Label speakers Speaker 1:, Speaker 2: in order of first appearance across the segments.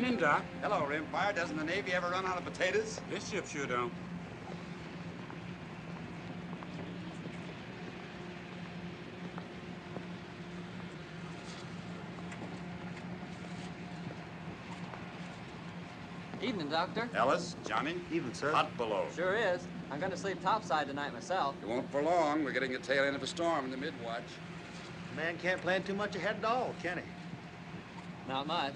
Speaker 1: Evening, Doc.
Speaker 2: Hello, Rimfire. Doesn't the Navy ever run out of potatoes?
Speaker 1: This ship sure don't.
Speaker 3: Evening, Doctor.
Speaker 2: Ellis, Johnny.
Speaker 4: Evening, sir.
Speaker 2: Hot below.
Speaker 3: Sure is. I'm going to sleep topside tonight myself.
Speaker 2: It won't for long. We're getting the tail end of a storm in the mid-watch.
Speaker 4: A man can't plan too much ahead at all, can he?
Speaker 3: Not much.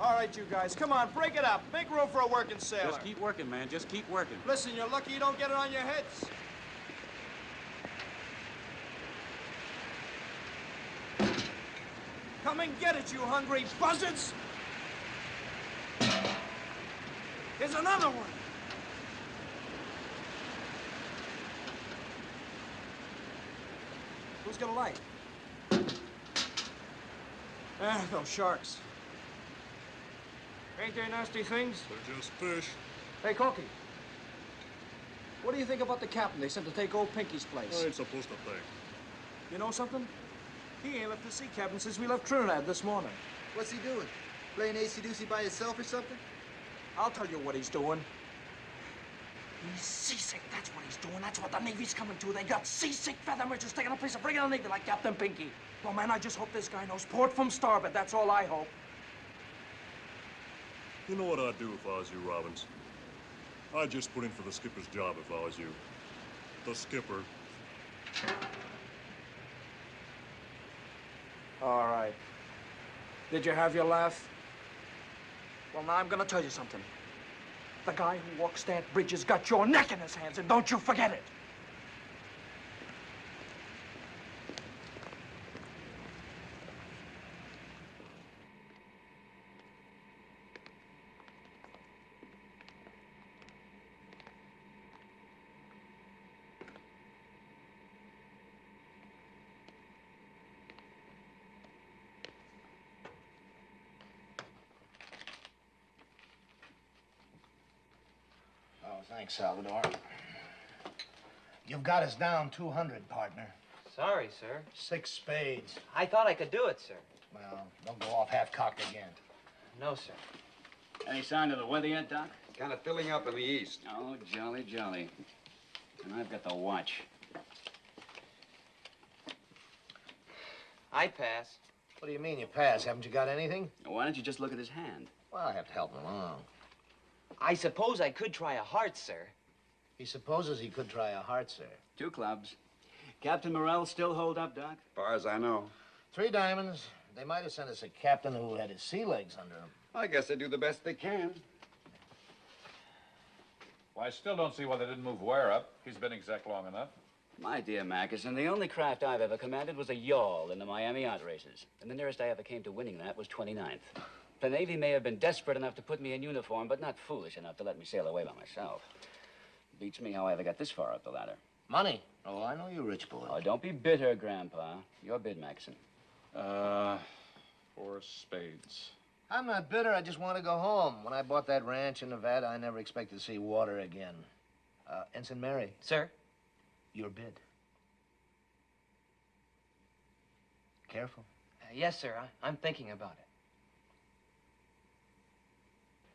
Speaker 5: All right, you guys, come on, break it up. Make room for a working sailor.
Speaker 1: Just keep working, man. Just keep working.
Speaker 5: Listen, you're lucky you don't get it on your heads. Come and get it, you hungry buzzards! Here's another one. Who's gonna light? Ah, those sharks. Ain't they nasty things?
Speaker 6: They're just fish.
Speaker 5: Hey, Corky. What do you think about the captain they sent to take old Pinky's place?
Speaker 6: I ain't supposed to think.
Speaker 5: You know something? He ain't left the sea cabin since we left Trinidad this morning.
Speaker 4: What's he doing? Playing AC/DC by himself or something?
Speaker 5: I'll tell you what he's doing. He's seasick. That's what he's doing. That's what the Navy's coming to. They got seasick feather merchants taking a place of regular Navy like Captain Pinky. Well, man, I just hope this guy knows port from starboard. That's all I hope.
Speaker 6: You know what I'd do if I was you, Robbins? I'd just put in for the skipper's job if I was you. The skipper.
Speaker 5: All right. Did you have your laugh? Well, now I'm gonna tell you something. The guy who walks that bridge has got your neck in his hands, and don't you forget it.
Speaker 4: Oh, thanks, Salvador. You've got us down 200, partner.
Speaker 3: Sorry, sir.
Speaker 4: 6 spades.
Speaker 3: I thought I could do it, sir.
Speaker 4: Well, don't go off half-cocked again.
Speaker 3: No, sir.
Speaker 7: Any sign of the weather yet, Doc?
Speaker 2: Kind of filling up in the east.
Speaker 7: Oh, jolly, jolly. And I've got the watch.
Speaker 3: I pass.
Speaker 4: What do you mean you pass? Haven't you got anything?
Speaker 7: Why don't you just look at his hand?
Speaker 4: Well, I have to help him along.
Speaker 3: I suppose I could try a heart, sir.
Speaker 4: He supposes he could try a heart, sir.
Speaker 7: 2 clubs. Captain Morrell still hold up, Doc?
Speaker 2: As far as I know.
Speaker 4: 3 diamonds. They might have sent us a captain who had his sea legs under him.
Speaker 2: I guess they do the best they can.
Speaker 8: Well, I still don't see why they didn't move Ware up. He's been exec long enough.
Speaker 7: My dear Mackerson, the only craft I've ever commanded was a yawl in the Miami yacht races. And the nearest I ever came to winning that was 29th. The Navy may have been desperate enough to put me in uniform, but not foolish enough to let me sail away by myself. Beats me how I ever got this far up the ladder.
Speaker 4: Money? Oh, I know you rich boy.
Speaker 7: Oh, don't be bitter, Grandpa. Your bid, Mackerson.
Speaker 8: 4 spades.
Speaker 4: I'm not bitter. I just want to go home. When I bought that ranch in Nevada, I never expected to see water again. Ensign Mary.
Speaker 3: Sir?
Speaker 4: Your bid. Careful.
Speaker 3: Yes, sir. I'm thinking about it.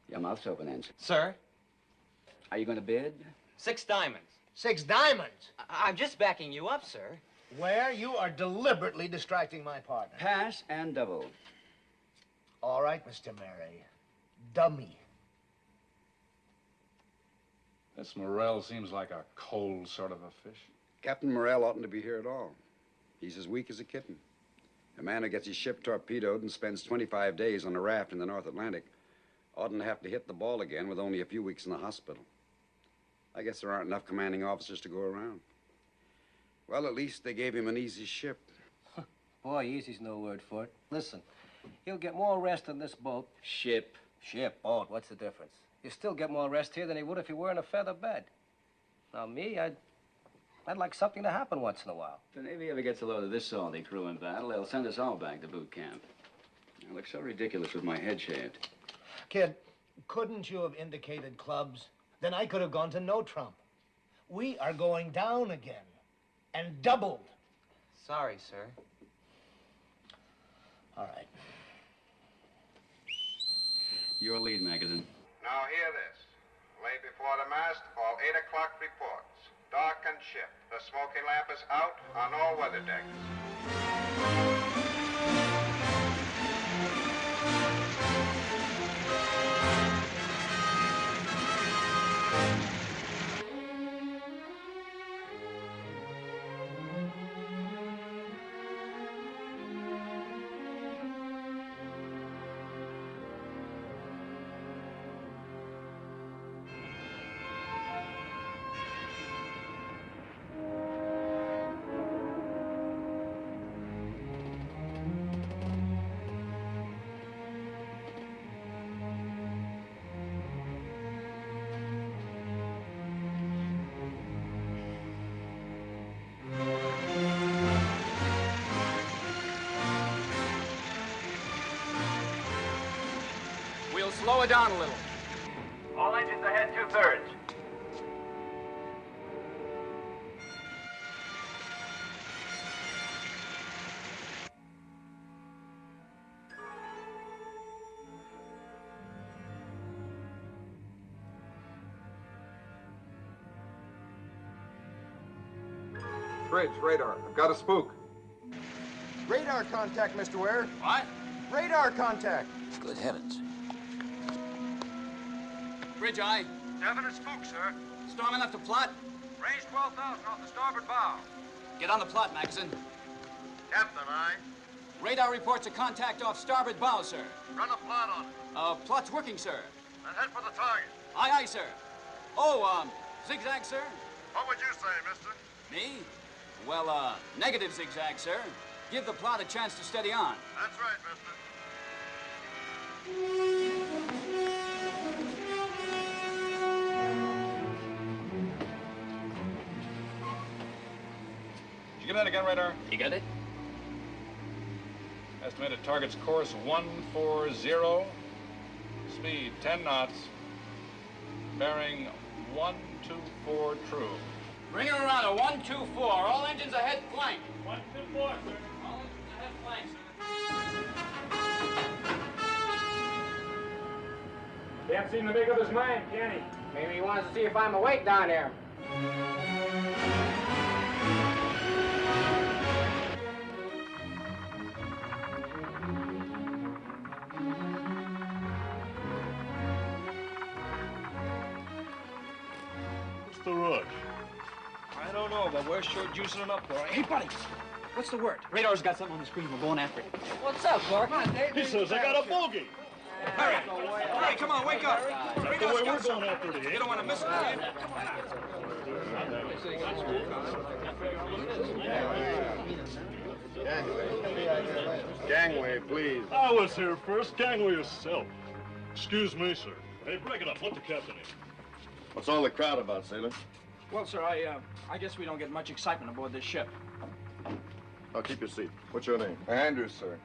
Speaker 7: Your mouth's open, Ensign.
Speaker 3: Sir?
Speaker 7: Are you going to bid?
Speaker 3: 6 diamonds.
Speaker 4: 6 diamonds?
Speaker 3: I'm just backing you up, sir.
Speaker 4: Where you are deliberately distracting my partner.
Speaker 7: Pass and double.
Speaker 4: All right, Mr. Mary. Dummy.
Speaker 8: This Morrell seems like a cold sort of a fish.
Speaker 2: Captain Morrell oughtn't to be here at all. He's as weak as a kitten. A man who gets his ship torpedoed and spends 25 days on a raft in the North Atlantic oughtn't to have to hit the ball again with only a few weeks in the hospital. I guess there aren't enough commanding officers to go around. Well, at least they gave him an easy ship.
Speaker 9: Boy, easy's no word for it. Listen, he'll get more rest in this boat.
Speaker 7: Ship.
Speaker 9: Ship, boat, what's the difference? You still get more rest here than he would if he were in a feather bed. Now, me, I'd like something to happen once in a while.
Speaker 7: If the Navy ever gets a load of this salty crew in battle, they'll send us all back to boot camp. I look so ridiculous with my head shaved.
Speaker 4: Kid, couldn't you have indicated clubs? Then I could have gone to no trump. We are going down again. And doubled.
Speaker 3: Sorry, sir.
Speaker 4: All right.
Speaker 7: Your lead, Magazine.
Speaker 10: Now hear this. Lay before the mast, all 8 o'clock reports. Darkened ship. The smoking lamp is out on all weather decks.
Speaker 1: We'll slow it down a little.
Speaker 11: All engines ahead 2/3.
Speaker 10: Bridge, radar. I've got a spook.
Speaker 5: Radar contact, Mr. Ware.
Speaker 1: What?
Speaker 5: Radar contact.
Speaker 4: Good heavens.
Speaker 1: Bridge eye.
Speaker 11: Definite spook, sir.
Speaker 1: Storm enough to plot?
Speaker 11: Range 12,000 off the starboard bow.
Speaker 1: Get on the plot, Magazine.
Speaker 11: Captain, aye.
Speaker 1: Radar reports a contact off starboard bow, sir.
Speaker 11: Run a plot on it.
Speaker 1: Plot's working, sir.
Speaker 11: And head for the target.
Speaker 1: Aye, aye, sir. Oh, zigzag, sir?
Speaker 11: What would you say, mister?
Speaker 1: Me? Well, negative zigzag, sir. Give the plot a chance to steady on.
Speaker 11: That's right, mister.
Speaker 8: Did you get that again, radar?
Speaker 7: You got it?
Speaker 8: Estimated target's course 140. Speed 10 knots. Bearing 124 true.
Speaker 1: Bring her around a 124. All engines ahead flank.
Speaker 11: 124, sir.
Speaker 1: All engines ahead flank, sir.
Speaker 11: Can't seem to make up his mind, can he?
Speaker 3: Maybe he wants to see if I'm awake down there.
Speaker 6: What's the rush?
Speaker 5: I don't know, but we're sure juicing it up for it. Hey, buddy, what's the word?
Speaker 1: Radar's got something on the screen. We're going after it.
Speaker 3: What's up, Clark?
Speaker 6: He says I got a bogey.
Speaker 5: Hurry! Hey, come on, wake up!
Speaker 6: That's the way we're going after it.
Speaker 5: You don't want to miss it, do you?
Speaker 10: Gangway, please.
Speaker 6: I was here first. Gangway yourself. Excuse me, sir. Hey, break it up. Let the captain in.
Speaker 10: What's all the crowd about, sailor?
Speaker 5: Well, sir, I guess we don't get much excitement aboard this ship.
Speaker 10: Oh, keep your seat. What's your name?
Speaker 12: Andrews, sir.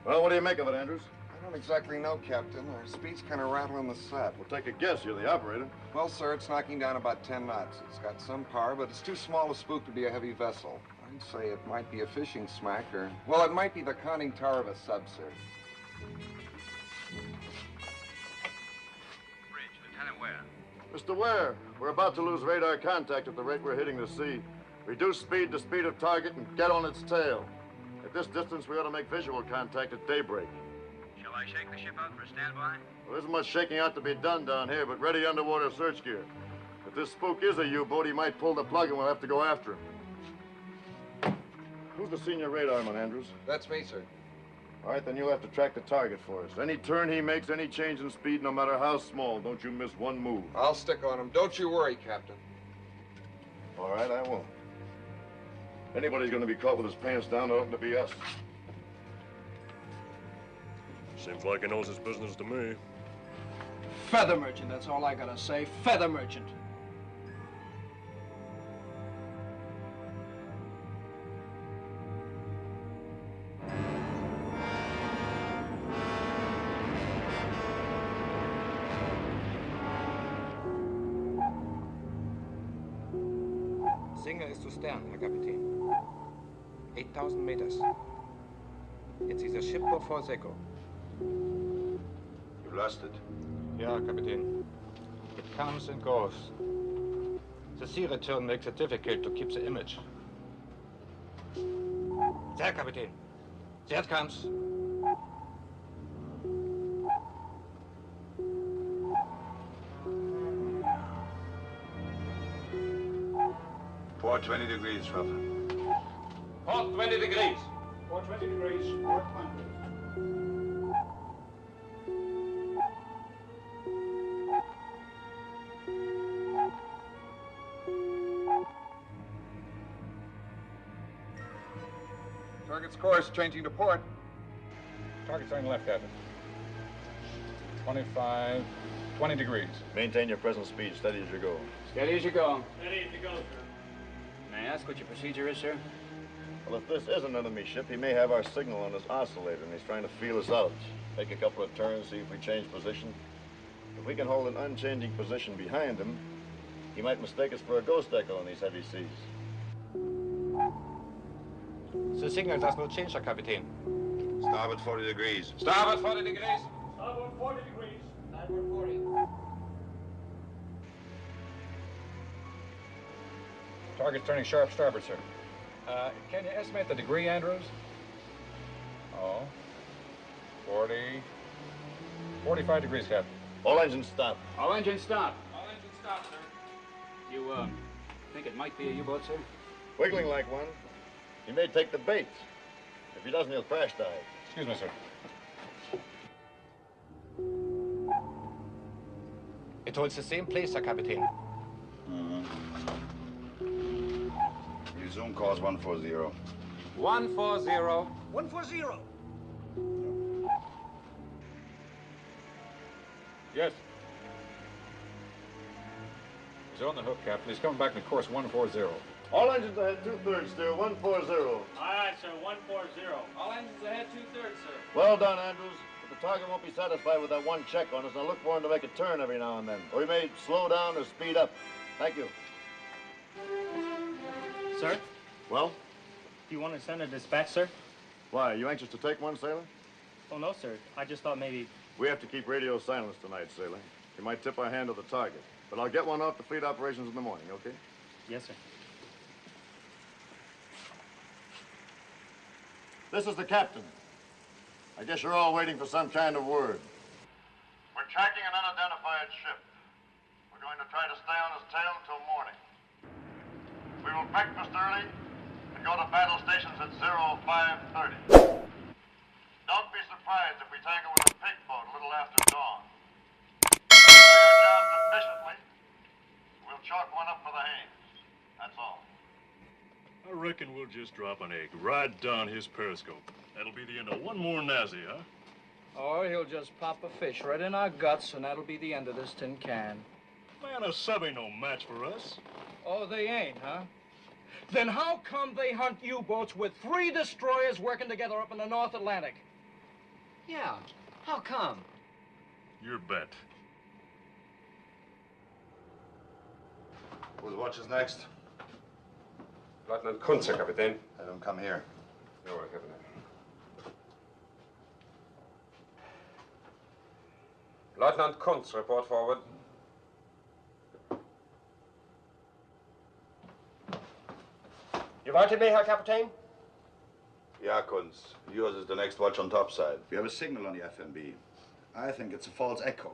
Speaker 10: Well, what do you make of it, Andrews?
Speaker 12: I don't exactly know, Captain. Our speed's kind of rattling the set.
Speaker 10: We'll take a guess. You're the operator.
Speaker 12: Well, sir, it's knocking down about 10 knots. It's got some power, but it's too small a spook to be a heavy vessel. I'd say it might be a fishing smack, or... well, it might be the conning tower of a sub, sir.
Speaker 11: Bridge, Lieutenant Ware.
Speaker 10: Mr. Ware, we're about to lose radar contact at the rate we're hitting the sea. Reduce speed to speed of target and get on its tail. At this distance, we ought to make visual contact at daybreak.
Speaker 11: Shall I shake the ship out for a standby?
Speaker 10: Well, there isn't much shaking out to be done down here, but ready underwater search gear. If this spook is a U-boat, he might pull the plug and we'll have to go after him. Who's the senior radarman, Andrews?
Speaker 12: That's me, sir.
Speaker 10: All right, then you'll have to track the target for us. Any turn he makes, any change in speed, no matter how small, don't you miss one move.
Speaker 12: I'll stick on him. Don't you worry, Captain.
Speaker 10: All right, I won't. Anybody's going to be caught with his pants down, it oughtn't to be us.
Speaker 6: Seems like he knows his business to me.
Speaker 5: Feather merchant, that's all I gotta say. Feather merchant.
Speaker 13: Signal ist zu Stern, Herr Kapitän. 8,000 meters. It's either ship or false echo.
Speaker 14: You've lost it.
Speaker 13: Yeah, Captain. It comes and goes. The sea return makes it difficult to keep the image. There, Captain. There it comes.
Speaker 14: Port 20 degrees, Schwaffer.
Speaker 13: Port 20 degrees.
Speaker 8: Port 20 degrees, port 100.
Speaker 12: Target's course, changing to port.
Speaker 8: Target's on left, Captain. 20 degrees.
Speaker 10: Maintain your present speed, steady as you go.
Speaker 1: Steady as you go.
Speaker 11: Steady as you go, sir.
Speaker 1: May I ask what your procedure is, sir?
Speaker 10: Well, if this is an enemy ship, he may have our signal on his oscillator, and he's trying to feel us out. Take a couple of turns, see if we change position. If we can hold an unchanging position behind him, he might mistake us for a ghost echo in these heavy seas.
Speaker 13: The signal does not change, Captain.
Speaker 14: Starboard 40 degrees.
Speaker 13: Starboard 40 degrees.
Speaker 11: Starboard 40 degrees.
Speaker 3: Starboard 40.
Speaker 8: Target's turning sharp starboard, sir. Can you estimate the degree, Andrews? Oh. 45 degrees, Captain.
Speaker 10: All engines stop.
Speaker 1: All engines stop.
Speaker 11: All engines stop, sir.
Speaker 1: You, think it might be a U-boat, sir?
Speaker 10: Wiggling like one. He may take the bait. If he doesn't, he'll crash dive.
Speaker 8: Excuse me, sir.
Speaker 13: It holds the same place, Captain.
Speaker 14: Your zoom course 140.
Speaker 13: 140.
Speaker 5: 140.
Speaker 8: Yes. He's on the hook, Captain. He's coming back to course 140.
Speaker 10: All engines ahead, 2/3 steer, 140.
Speaker 11: Aye, sir, 140. All engines ahead, 2/3, sir.
Speaker 10: Well done, Andrews. But the target won't be satisfied with that one check on us, and I'll look for him to make a turn every now and then. Or he may slow down or speed up. Thank you.
Speaker 11: Sir,
Speaker 10: Well?
Speaker 11: do you want to send a dispatch, sir?
Speaker 10: Why, are you anxious to take one, sailor?
Speaker 11: Oh, no, sir. I just thought maybe...
Speaker 10: We have to keep radio silence tonight, sailor. You might tip our hand to the target. But I'll get one off the fleet operations in the morning, okay?
Speaker 11: Yes, sir.
Speaker 10: This is the captain. I guess you're all waiting for some kind of word. We're tracking an unidentified ship. We're going to try to stay on his tail until morning. We will breakfast early and go to battle stations at 0530. Don't be surprised if we tangle with a pig boat a little after dawn. If you do your job sufficiently, we'll chalk one up for the Haines. That's all.
Speaker 6: I reckon we'll just drop an egg right down his periscope. That'll be the end of one more Nazi, huh?
Speaker 5: Or he'll just pop a fish right in our guts, and that'll be the end of this tin can.
Speaker 6: Man, a sub ain't no match for us.
Speaker 5: Oh, they ain't, huh? Then how come they hunt U-boats with 3 destroyers working together up in the North Atlantic?
Speaker 3: Yeah, how come?
Speaker 6: Your bet.
Speaker 14: Whose watch is next?
Speaker 8: Lieutenant Kunze, Captain.
Speaker 14: Have him come here.
Speaker 8: Very well, Captain. Lieutenant Kunze, report forward.
Speaker 9: You wanted me, Herr Captain?
Speaker 14: Yeah, Kunz. Yours is the next watch on topside. We have a signal on the FMB. I think it's a false echo.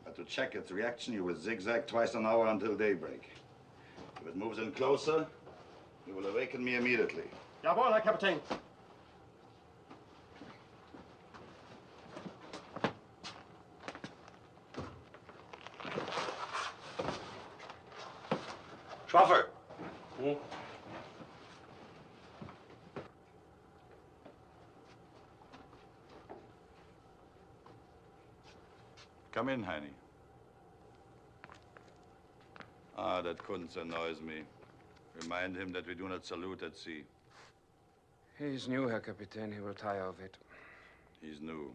Speaker 14: But to check its reaction, you will zigzag twice an hour until daybreak. If it moves in closer, you will awaken me immediately.
Speaker 9: Jawohl, Herr Captain.
Speaker 14: Schwaffer!
Speaker 15: Come in, Heine. Ah, that Kunz annoys me. Remind him that we do not salute at sea.
Speaker 16: He's new, Herr Kapitän. He will tire of it.
Speaker 15: He's new,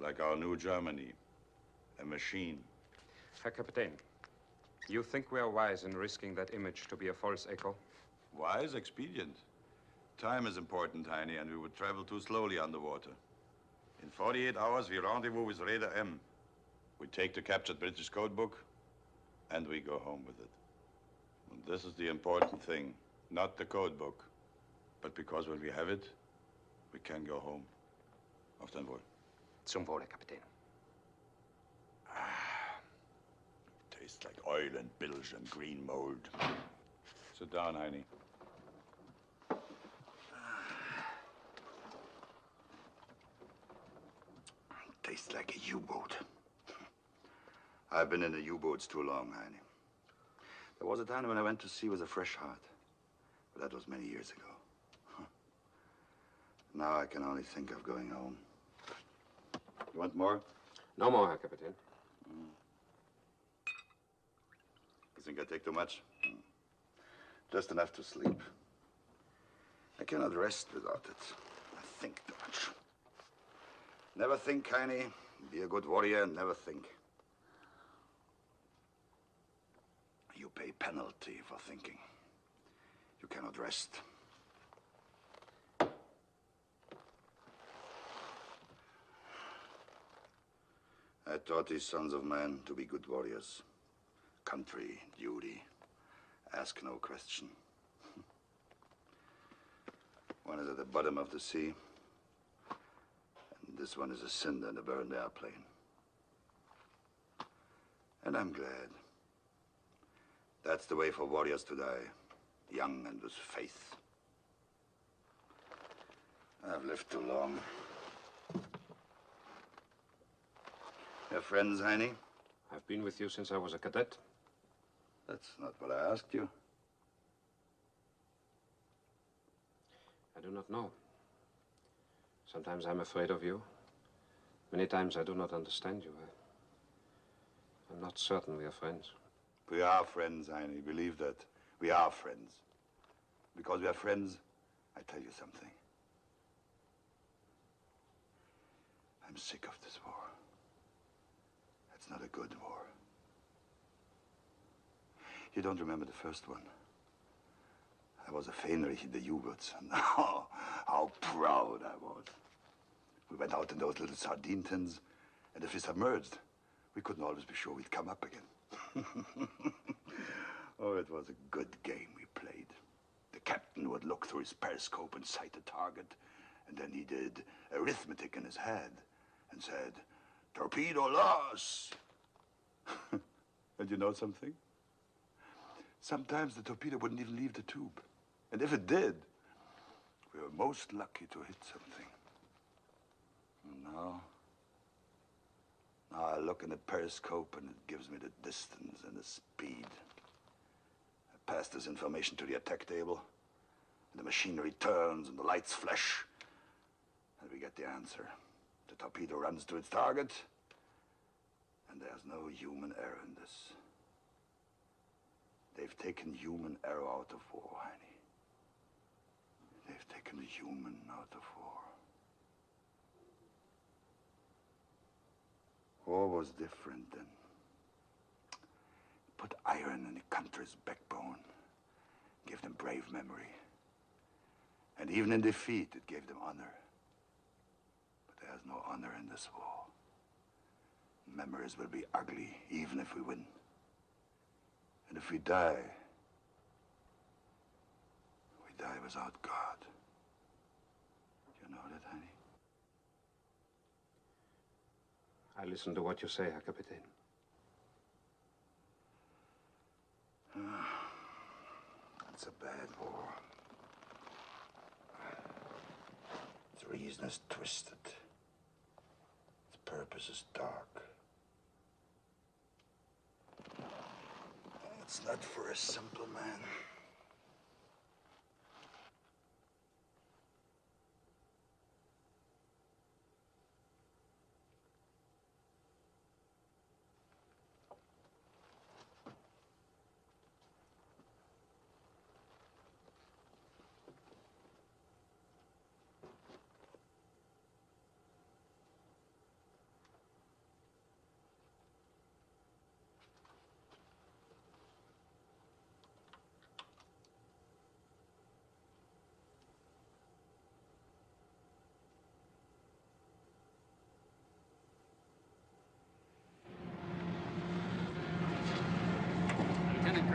Speaker 15: like our new Germany. A machine.
Speaker 16: Herr Kapitän, you think we are wise in risking that image to be a false echo?
Speaker 15: Wise, expedient. Time is important, Heine, and we would travel too slowly underwater. In 48 hours, we rendezvous with Raider M. We take the captured British code book, and we go home with it. And this is the important thing, not the code book, but because when we have it, we can go home. Auf dein Wohl.
Speaker 16: Zum Wohle, Kapitän.
Speaker 15: Tastes like oil and bilge and green mold. Sit down, Heine. Tastes like a U-boat. I've been in the U-boats too long, Heine. There was a time when I went to sea with a fresh heart. But that was many years ago. Now I can only think of going home. You want more?
Speaker 16: No more, Herr Kapitän.
Speaker 15: You think I take too much? Just enough to sleep. I cannot rest without it. I think too much. Never think, Heine. Be a good warrior and never think. You pay penalty for thinking. You cannot rest. I taught these sons of men to be good warriors. Country, duty, ask no question. One is at the bottom of the sea, and this one is a cinder in a burned airplane. And I'm glad. That's the way for warriors to die, young and with faith. I've lived too long. Your friends, Heine?
Speaker 16: I've been with you since I was a cadet.
Speaker 15: That's not what I asked you.
Speaker 16: I do not know. Sometimes I'm afraid of you. Many times I do not understand you. I'm not certain we are friends.
Speaker 15: We are friends, Heine. Believe that. We are friends. Because we are friends, I tell you something. I'm sick of this war. It's not a good war. You don't remember the first one? I was a Fähnrich in the U-boats, and how proud I was. We went out in those little sardine tins, and if we submerged, we couldn't always be sure we'd come up again. Oh, it was a good game we played. The captain would look through his periscope and sight a target, and then he did arithmetic in his head and said, "Torpedo loss." And you know something? Sometimes the torpedo wouldn't even leave the tube. And if it did, we were most lucky to hit something. And now I look in the periscope and it gives me the distance and the speed. I pass this information to the attack table, and the machinery turns and the lights flash, and we get the answer. The torpedo runs to its target, and there's no human error in this. They've taken human error out of war, Heine. They've taken the human out of war. War was different then. Put iron in the country's backbone, gave them brave memory. And even in defeat, it gave them honor. But there's no honor in this war. Memories will be ugly, even if we win. And if we die without God. You know that, Heine?
Speaker 16: I listen to what you say, Herr Kapitän.
Speaker 15: It's a bad war. Its reason is twisted. Its purpose is dark. It's not for a simple man.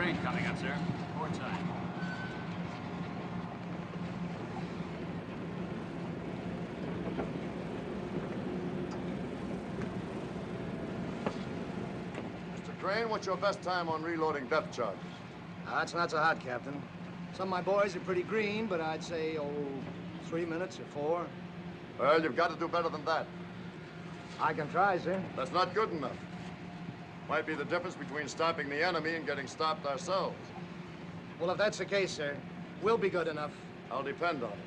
Speaker 1: train coming up, sir. Port side.
Speaker 10: Mr. Crane, what's your best time on reloading depth charges?
Speaker 4: It's not so hot, Captain. Some of my boys are pretty green, but I'd say, 3 minutes or 4.
Speaker 10: Well, you've got to do better than that.
Speaker 4: I can try, sir.
Speaker 10: That's not good enough. Might be the difference between stopping the enemy and getting stopped ourselves.
Speaker 4: Well, if that's the case, sir, we'll be good enough.
Speaker 10: I'll depend on it.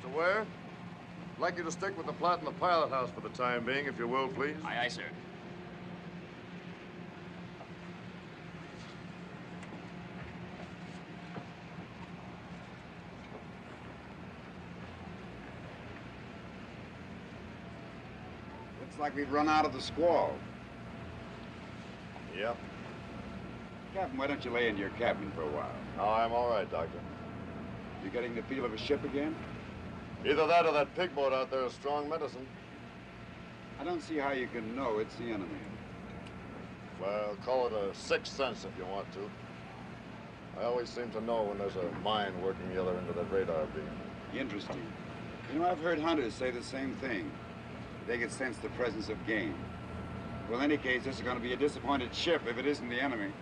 Speaker 10: Mr. Ware, I'd like you to stick with the plot in the pilot house for the time being, if you will, please.
Speaker 1: Aye, aye, sir.
Speaker 2: Looks like we've run out of the squall.
Speaker 10: Yep.
Speaker 2: Captain, why don't you lay in your cabin for a while?
Speaker 10: Oh, I'm all right, Doctor.
Speaker 2: You getting the feel of a ship again?
Speaker 10: Either that or that pig boat out there is strong medicine.
Speaker 2: I don't see how you can know it's the enemy.
Speaker 10: Well, call it a sixth sense if you want to. I always seem to know when there's a mine working the other end of that radar beam.
Speaker 2: Interesting. You know, I've heard hunters say the same thing. They can sense the presence of game. Well, in any case, this is going to be a disappointed ship if it isn't the enemy.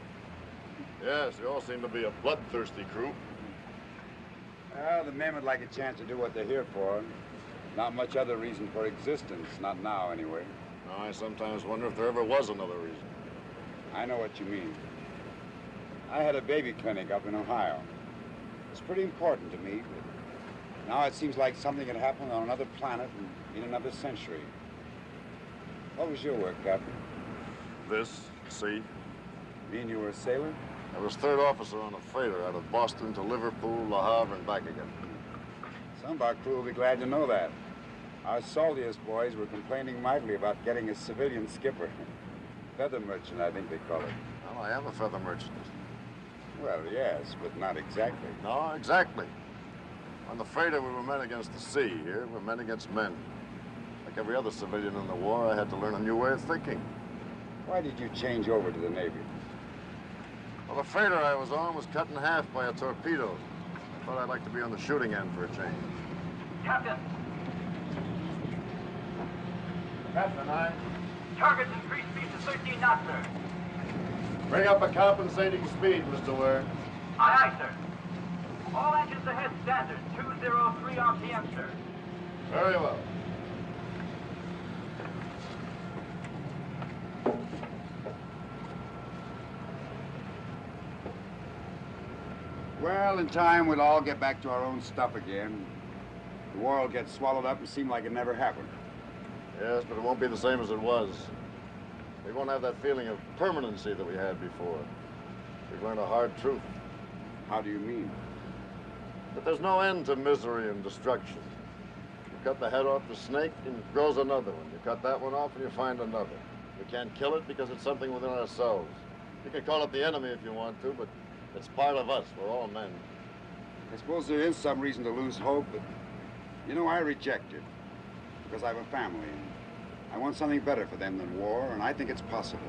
Speaker 10: Yes, you all seem to be a bloodthirsty crew.
Speaker 2: Well, the men would like a chance to do what they're here for. Not much other reason for existence, not now anyway.
Speaker 10: I sometimes wonder if there ever was another reason.
Speaker 2: I know what you mean. I had a baby clinic up in Ohio. It's pretty important to me, but now it seems like something had happened on another planet and in another century. What was your work, Captain?
Speaker 10: This, sea.
Speaker 2: Mean you were a sailor?
Speaker 10: I was third officer on a freighter out of Boston to Liverpool, Le Havre, and back again.
Speaker 2: Some of our crew will be glad to know that. Our saltiest boys were complaining mightily about getting a civilian skipper. Feather merchant, I think they call it.
Speaker 10: Well, I am a feather merchant.
Speaker 2: Well, yes, but not exactly.
Speaker 10: No, exactly. On the freighter, we were men against the sea. Here, we're men against men. Like every other civilian in the war, I had to learn a new way of thinking.
Speaker 2: Why did you change over to the Navy?
Speaker 10: Well, the freighter I was on was cut in half by a torpedo. I thought I'd like to be on the shooting end for a change.
Speaker 11: Captain.
Speaker 10: Captain,
Speaker 11: Target's increased speed to 13 knots, sir.
Speaker 10: Bring up a compensating speed, Mr. Ware.
Speaker 11: Aye, aye, sir. All engines ahead standard, 203 RPM, sir.
Speaker 10: Very well.
Speaker 2: Well, in time, we'll all get back to our own stuff again. The war will get swallowed up and seem like it never happened.
Speaker 10: Yes, but it won't be the same as it was. We won't have that feeling of permanency that we had before. We've learned a hard truth.
Speaker 2: How do you mean?
Speaker 10: That there's no end to misery and destruction. You cut the head off the snake and it grows another one. You cut that one off and you find another. We can't kill it because it's something within ourselves. You can call it the enemy if you want to, but it's part of us. We're all men.
Speaker 2: I suppose there is some reason to lose hope, but, you know, I reject it. Because I have a family, and I want something better for them than war, and I think it's possible.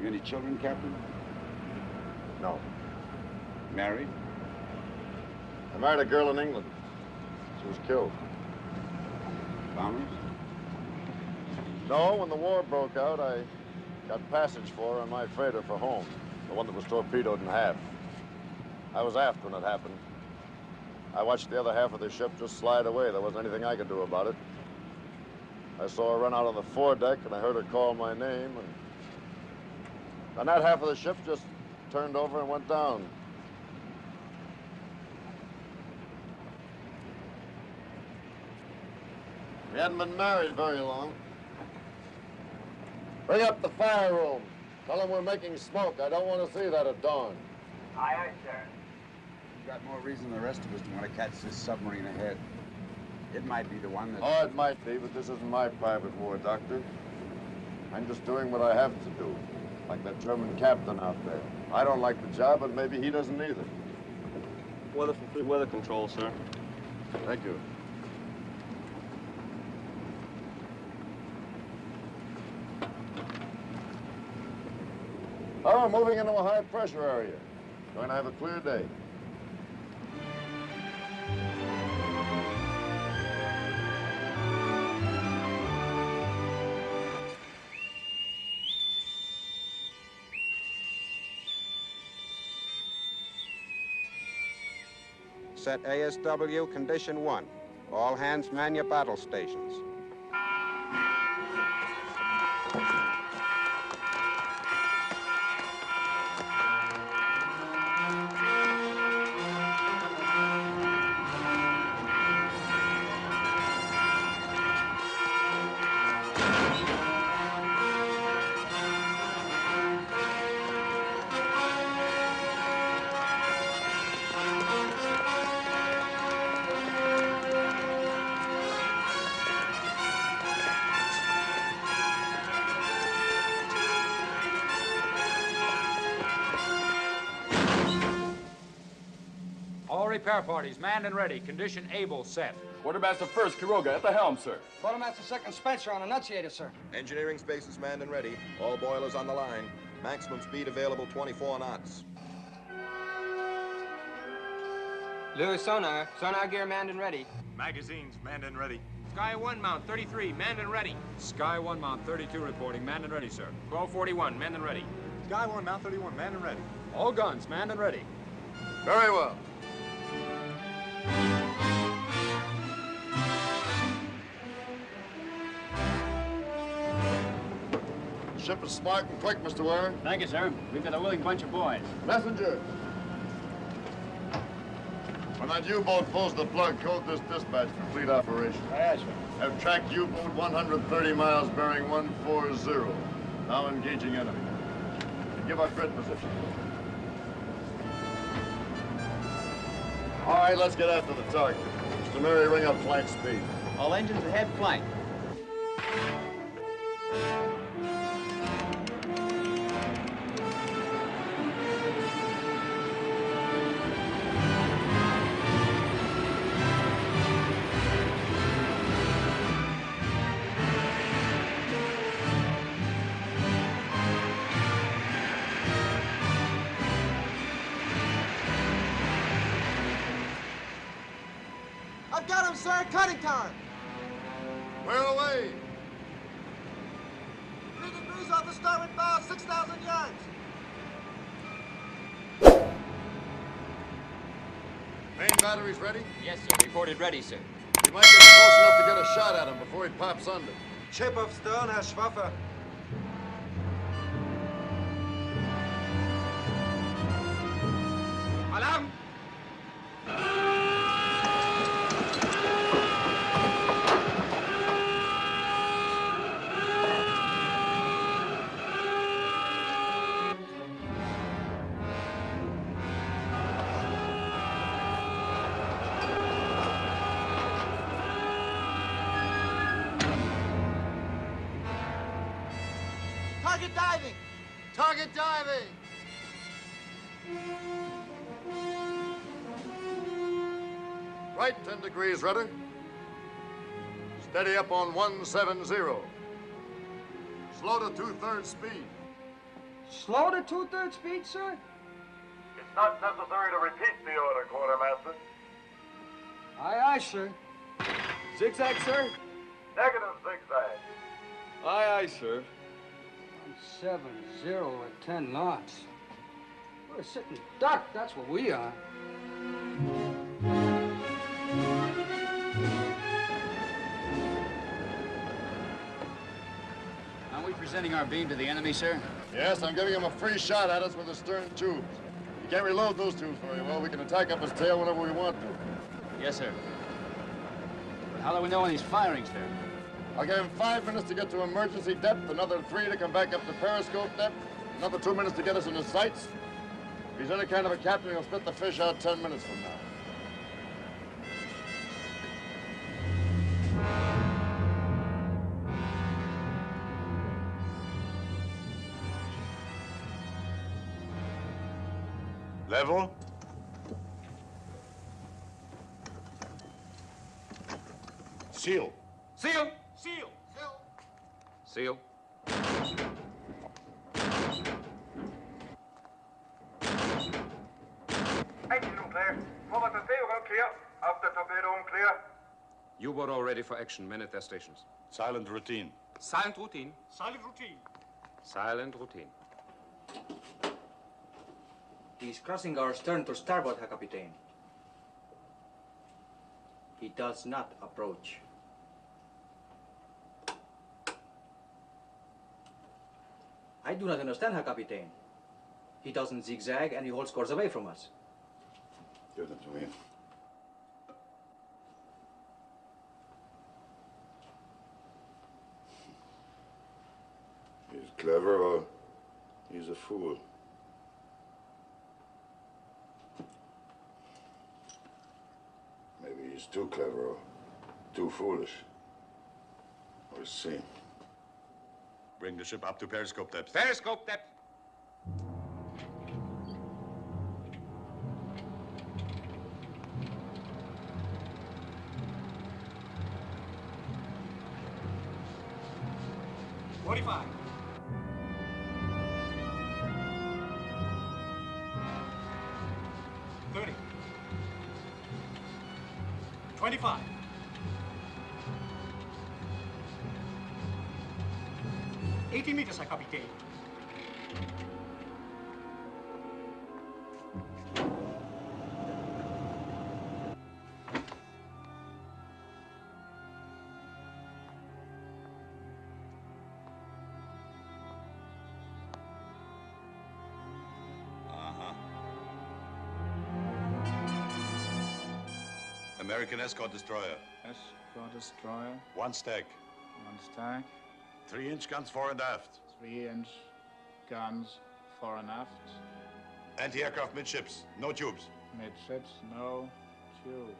Speaker 2: You any children, Captain?
Speaker 10: No.
Speaker 2: Married?
Speaker 10: I married a girl in England. She was killed.
Speaker 2: Bombers?
Speaker 10: No, when the war broke out, I got passage for her on my freighter for home. The one that was torpedoed in half. I was aft when it happened. I watched the other half of the ship just slide away. There wasn't anything I could do about it. I saw her run out on the foredeck, and I heard her call my name, and that half of the ship just turned over and went down. We hadn't been married very long. Bring up the fire room. Tell them we're making smoke. I don't want to see that at dawn.
Speaker 11: Aye, aye, sir.
Speaker 2: You've got more reason than the rest of us to want to catch this submarine ahead. It might be the one that...
Speaker 10: Oh, it might be, but this isn't my private war, Doctor. I'm just doing what I have to do. Like that German captain out there. I don't like the job, but maybe he doesn't either.
Speaker 11: Weather from Fleet Weather Control, sir.
Speaker 10: Thank you. we're moving into a high-pressure area. Going to have a clear day.
Speaker 13: Set ASW Condition 1. All hands man your battle stations.
Speaker 8: All repair parties manned and ready. Condition able, set.
Speaker 17: Quartermaster first, Quiroga, at the helm, sir.
Speaker 9: Quartermaster second, Spencer on annunciator, sir.
Speaker 18: Engineering spaces manned and ready. All boilers on the line. Maximum speed available 24 knots.
Speaker 3: Lewis sonar. Sonar gear manned and ready.
Speaker 6: Magazines manned and ready.
Speaker 3: Sky 1 mount 33, manned and ready.
Speaker 8: Sky 1 mount 32 reporting, manned and ready, sir.
Speaker 3: 1241, manned and ready.
Speaker 6: Sky 1 mount 31 manned and ready.
Speaker 8: All guns manned and ready.
Speaker 10: Very well. Ship is smart and quick, Mr. Warren.
Speaker 1: Thank you, sir. We've got a willing bunch of boys.
Speaker 10: Messenger. When that U-boat pulls the plug, code this dispatch for fleet operation.
Speaker 1: Yes, sir.
Speaker 10: Have tracked U-boat 130 miles bearing 140. Now engaging enemy. Give our grid position. All right, let's get after the target. Mr. Murray, ring up flank speed.
Speaker 1: All engines ahead, flank.
Speaker 19: I've got him, sir. Cutting time.
Speaker 10: Where away?
Speaker 19: 3 degrees off the starboard bow, 6,000 yards.
Speaker 10: Main batteries ready?
Speaker 3: Yes, sir. Reported ready, sir.
Speaker 10: We might get close enough to get a shot at him before he pops under.
Speaker 19: Chip of stern, Herr Schwaffer.
Speaker 3: Alarm!
Speaker 19: Target diving. Target diving.
Speaker 10: Right 10 degrees rudder. Steady up on 170. Slow to 2/3 speed.
Speaker 9: Slow to 2/3 speed, sir?
Speaker 10: It's not necessary to repeat the order, Quartermaster.
Speaker 9: Aye, aye, sir.
Speaker 17: Zigzag, sir?
Speaker 10: Negative zigzag.
Speaker 17: Aye, aye, sir.
Speaker 9: 170 at 10 knots. We're a sitting duck, that's what we are.
Speaker 1: Are we presenting our beam to the enemy, sir?
Speaker 10: Yes, I'm giving him a free shot at us with the stern tubes. You can't reload those tubes very well. We can attack up his tail whenever we want to.
Speaker 1: Yes, sir. But how do we know when he's firing, sir?
Speaker 10: I'll give him 5 minutes to get to emergency depth, another 3 to come back up to periscope depth, another 2 minutes to get us in his sights. If he's any kind of a captain, he'll spit the fish out 10 minutes from now.
Speaker 6: Level. Seal.
Speaker 3: Seal!
Speaker 19: Seal.
Speaker 3: Seal.
Speaker 11: Engine room clear. Forward and tail clear. After torpedo room clear.
Speaker 16: U-boat all ready for action. Men at their stations.
Speaker 14: Silent routine.
Speaker 16: Silent routine.
Speaker 11: Silent routine.
Speaker 16: Silent routine.
Speaker 20: He's crossing our stern to starboard, Herr Kapitän. He does not approach. I do not understand, Herr Kapitän. He doesn't zigzag and he holds course away from us.
Speaker 14: Give them to me. He's clever or he's a fool. Maybe he's too clever or too foolish. We'll see. Bring the ship up to periscope depth.
Speaker 16: Periscope depth.
Speaker 11: $45. 30. 25. 80 meters, Herr Kapitän.
Speaker 14: American escort destroyer.
Speaker 8: Escort destroyer.
Speaker 14: One stack.
Speaker 8: One stack.
Speaker 14: 3-inch guns fore and aft.
Speaker 8: 3-inch guns fore and aft.
Speaker 14: Anti-aircraft midships. No tubes.
Speaker 8: Midships, no tubes.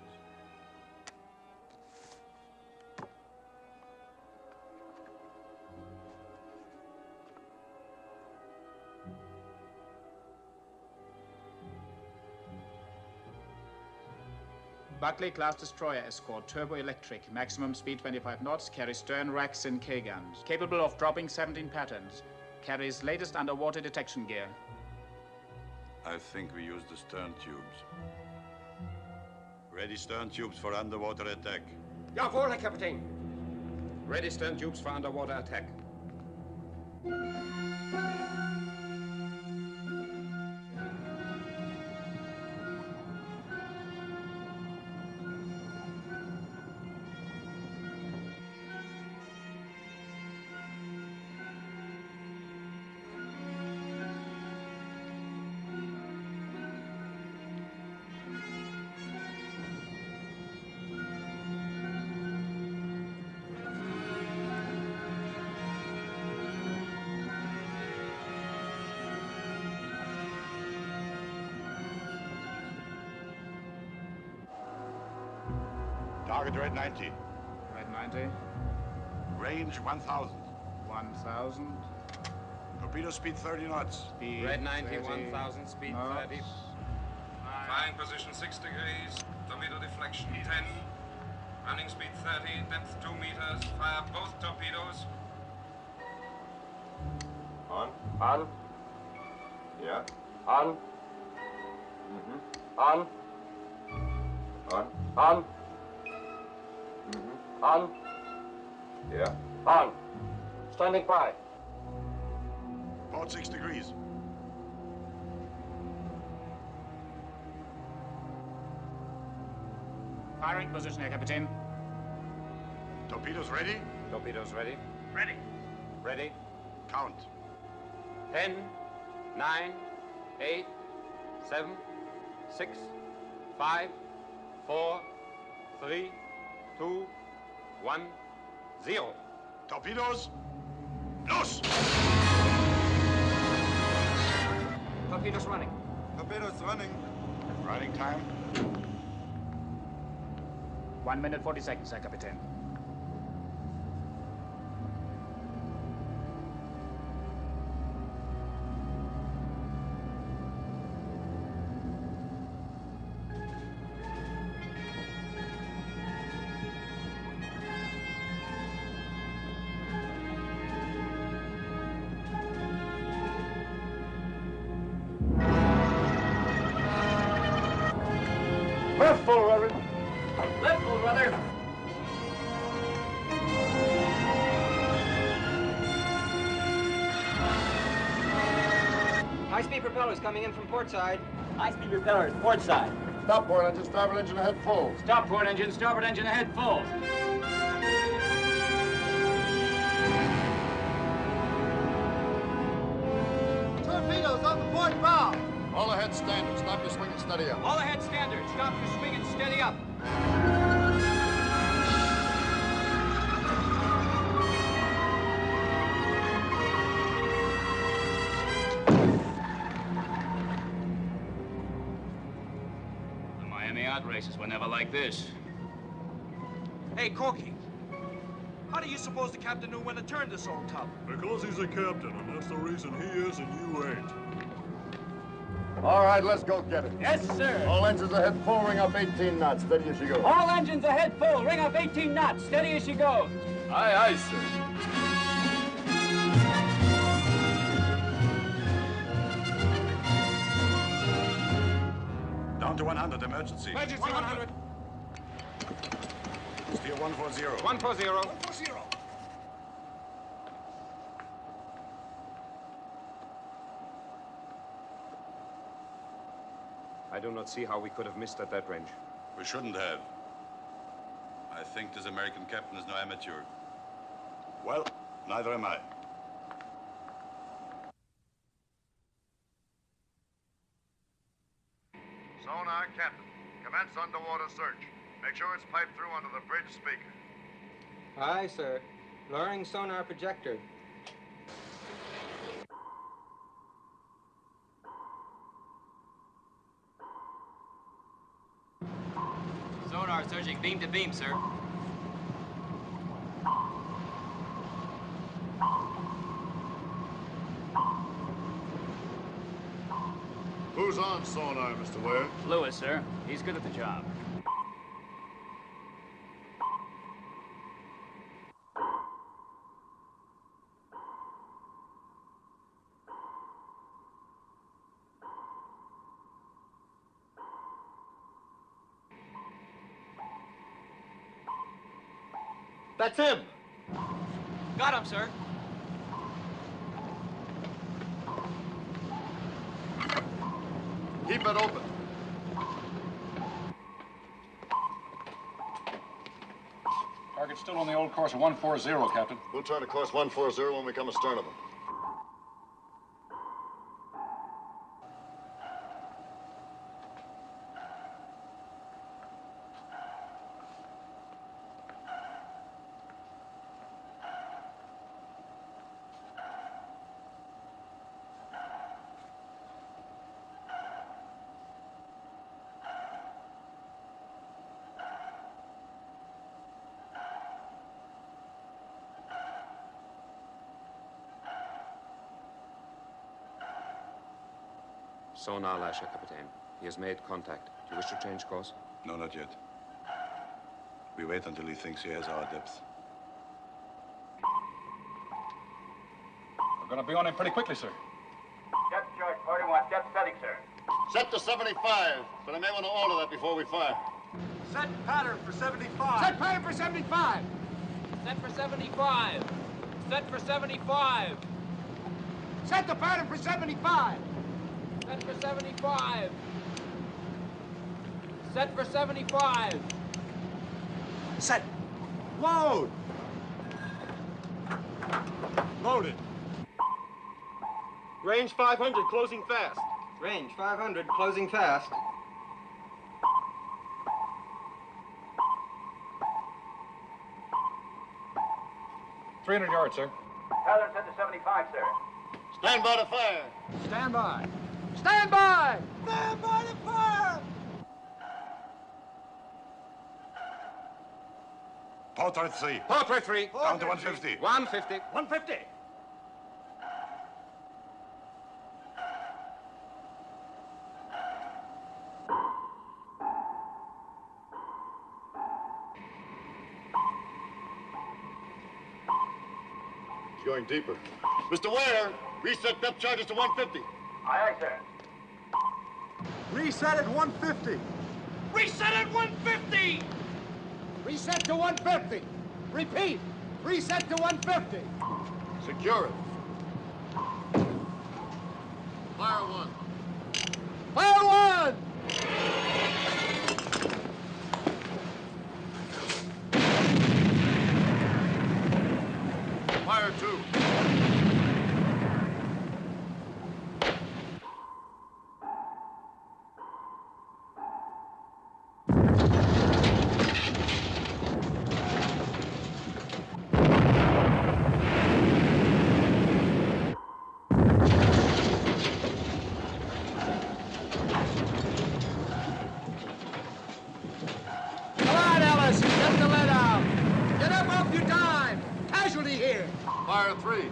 Speaker 8: Buckley class destroyer escort, turbo-electric, maximum speed 25 knots, carries stern racks and K-guns. Capable of dropping 17 patterns. Carries latest underwater detection gear.
Speaker 14: I think we use the stern tubes. Ready stern tubes for underwater attack.
Speaker 16: Jawohl, Herr Kapitän. Ready stern tubes for underwater attack.
Speaker 14: Target red 90.
Speaker 8: Red 90.
Speaker 14: Range 1,000.
Speaker 8: 1,000.
Speaker 14: Torpedo speed 30 knots.
Speaker 8: Speed
Speaker 16: Red 90,
Speaker 8: 30
Speaker 16: 1,000, speed
Speaker 8: knots.
Speaker 16: 30. Firing position 6 degrees, torpedo deflection 10. Running speed 30, depth 2 meters. Fire both torpedoes.
Speaker 17: On.
Speaker 3: On.
Speaker 17: Yeah.
Speaker 3: On.
Speaker 17: Mm-hmm.
Speaker 3: On.
Speaker 17: On.
Speaker 3: On.
Speaker 17: Mm-hmm.
Speaker 3: On.
Speaker 17: Yeah.
Speaker 3: On. Standing by.
Speaker 14: Port 6 degrees.
Speaker 8: Firing position, Herr Kapitän.
Speaker 14: Torpedoes ready?
Speaker 16: Torpedoes ready.
Speaker 11: Ready.
Speaker 16: Ready.
Speaker 14: Count.
Speaker 16: 10, 9, 8, 7, 6, 5, 4, 3, 2, 1, 0.
Speaker 14: Torpedoes, los!
Speaker 3: Torpedoes running.
Speaker 17: Torpedoes running.
Speaker 14: Running time.
Speaker 8: 1 minute 40 seconds, Herr Kapitän.
Speaker 3: propellers coming in from port side.
Speaker 1: High-speed propellers, port side.
Speaker 10: Stop port engine, starboard engine ahead full.
Speaker 1: Stop port engine, starboard engine ahead full.
Speaker 19: Torpedoes on the port bow.
Speaker 10: All ahead standard. Stop your swing and steady up.
Speaker 1: All ahead standard. Stop your swing and steady up. The Miami out races were never like this.
Speaker 5: Hey, Corky. How do you suppose the captain knew when to turn this old tub?
Speaker 6: Because he's a captain, and that's the reason he is and you ain't.
Speaker 10: All right, let's go get it.
Speaker 1: Yes, sir.
Speaker 10: All engines ahead full, ring up 18 knots. Steady as you go.
Speaker 1: All engines ahead full. Ring up 18 knots. Steady as she goes.
Speaker 10: Aye, aye, sir.
Speaker 14: Down to 100, emergency.
Speaker 3: Emergency 100.
Speaker 14: Steer 140.
Speaker 3: 140.
Speaker 5: 140.
Speaker 16: I do not see how we could have missed at that range.
Speaker 14: We shouldn't have. I think this American captain is no amateur. Well, neither am I.
Speaker 10: Sonar, Captain. Commence underwater search. Make sure it's piped through under the bridge speaker.
Speaker 3: Aye, sir. Lowering sonar projector.
Speaker 1: Sonar surging beam to beam, sir.
Speaker 10: Who's on sonar, Mr. Ware?
Speaker 1: Lewis, sir. He's good at the job.
Speaker 5: That's him.
Speaker 1: Got him, sir.
Speaker 10: Keep it open.
Speaker 6: Target's still on the old course of 140, Captain.
Speaker 10: We'll turn to course 140 when we come astern of them.
Speaker 16: Sonar lasher, Captain. He has made contact. Do you wish to change course?
Speaker 14: No, not yet. We wait until he thinks he has our depth.
Speaker 6: We're gonna be on him pretty quickly, sir.
Speaker 11: Depth charge 41. Depth setting, sir.
Speaker 10: Set to 75, but I may want to alter that before we fire.
Speaker 19: Set pattern for 75.
Speaker 3: Set pattern for 75.
Speaker 1: Set for 75. Set for 75.
Speaker 3: Set the pattern for 75.
Speaker 1: Set for 75. Set for 75.
Speaker 5: Set.
Speaker 19: Load.
Speaker 5: Loaded.
Speaker 19: Range 500, closing fast.
Speaker 3: Range 500, closing fast.
Speaker 6: $300 yards, sir.
Speaker 11: Pattern set to 75, sir.
Speaker 10: Stand by to fire.
Speaker 3: Stand by. Stand by!
Speaker 19: Stand by to fire!
Speaker 14: Portrait 3.
Speaker 3: Portrait 3.
Speaker 14: Down to 150.
Speaker 3: 150.
Speaker 5: 150.
Speaker 10: It's going deeper. Mr. Ware, reset depth charges to 150.
Speaker 11: Aye, aye, sir.
Speaker 19: Reset at 150.
Speaker 5: Reset at 150.
Speaker 3: Reset to 150. Repeat. Reset to 150.
Speaker 10: Secure it. Fire one. Fire 3.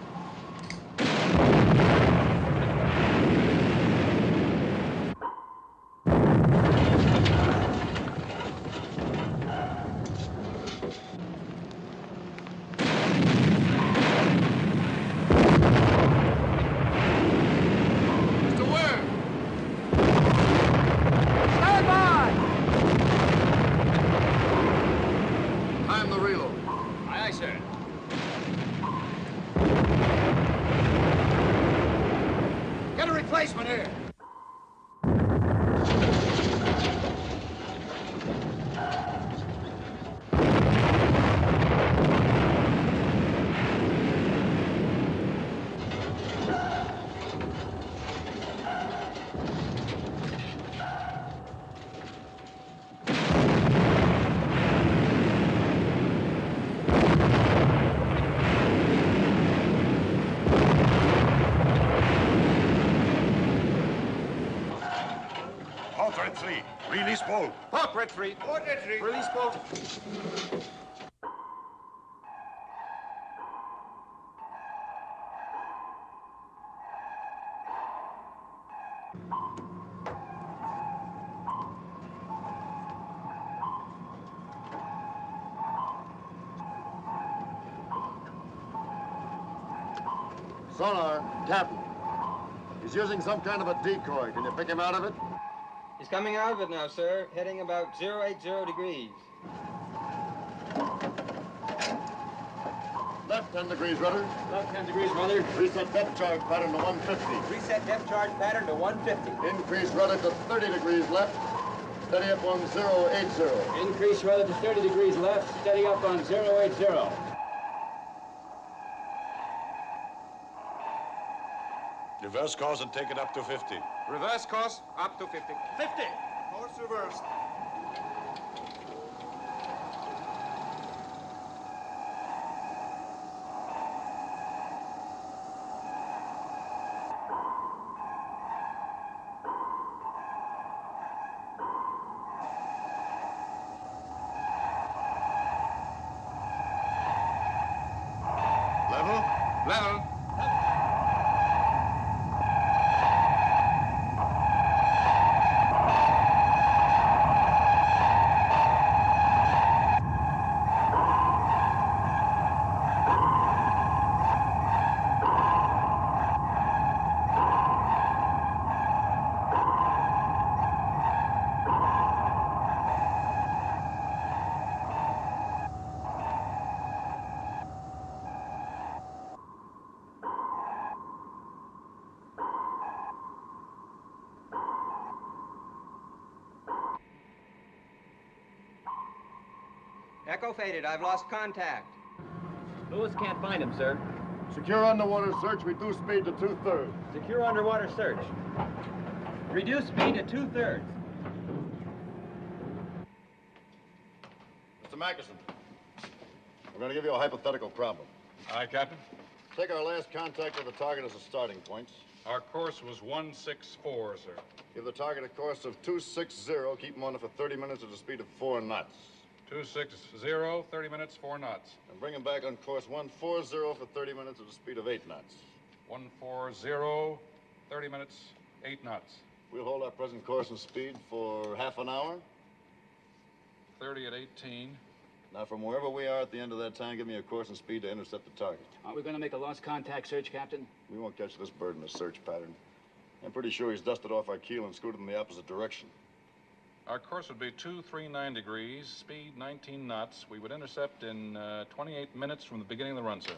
Speaker 4: Replacement here.
Speaker 14: Portrait 3. Release bolt.
Speaker 19: Portrait 3.
Speaker 14: Portrait 3.
Speaker 19: Release bolt.
Speaker 10: Sonar, Captain. He's using some kind of a decoy. Can you pick him out of it?
Speaker 3: He's coming out of it now, sir, heading about 080 degrees.
Speaker 10: Left 10 degrees rudder.
Speaker 3: Left 10 degrees rudder.
Speaker 10: Reset depth charge pattern to 150.
Speaker 3: Reset depth charge pattern to 150.
Speaker 10: Increase rudder to 30 degrees left. Steady up on 080.
Speaker 7: Increase rudder to 30 degrees left. Steady up on 080.
Speaker 14: Reverse course and take it up to 50.
Speaker 19: Reverse course up to 50. 50. Course reversed.
Speaker 14: Level?
Speaker 19: Level.
Speaker 3: Echo faded. I've lost contact.
Speaker 11: Lewis can't find him, sir.
Speaker 10: Secure underwater search. Reduce speed to 2/3.
Speaker 11: Secure underwater search. Reduce speed to 2/3.
Speaker 10: Mr. Mackerson, we're going to give you a hypothetical problem.
Speaker 6: Aye, Captain.
Speaker 10: Take our last contact with the target as a starting point.
Speaker 6: Our course was 164, sir.
Speaker 10: Give the target a course of 260. Keep him on it for 30 minutes at a speed of 4 knots.
Speaker 6: 260, 30 minutes, 4 knots.
Speaker 10: And bring him back on course 140 for 30 minutes at a speed of 8 knots.
Speaker 6: 140, 30 minutes, 8 knots.
Speaker 10: We'll hold our present course and speed for half an hour.
Speaker 6: 30 at 18.
Speaker 10: Now, from wherever we are at the end of that time, give me a course and speed to intercept the target.
Speaker 7: Aren't we going to make a lost contact search, Captain?
Speaker 10: We won't catch this bird in a search pattern. I'm pretty sure he's dusted off our keel and scooted in the opposite direction.
Speaker 6: Our course would be 239 degrees, speed 19 knots. We would intercept in 28 minutes from the beginning of the run, sir.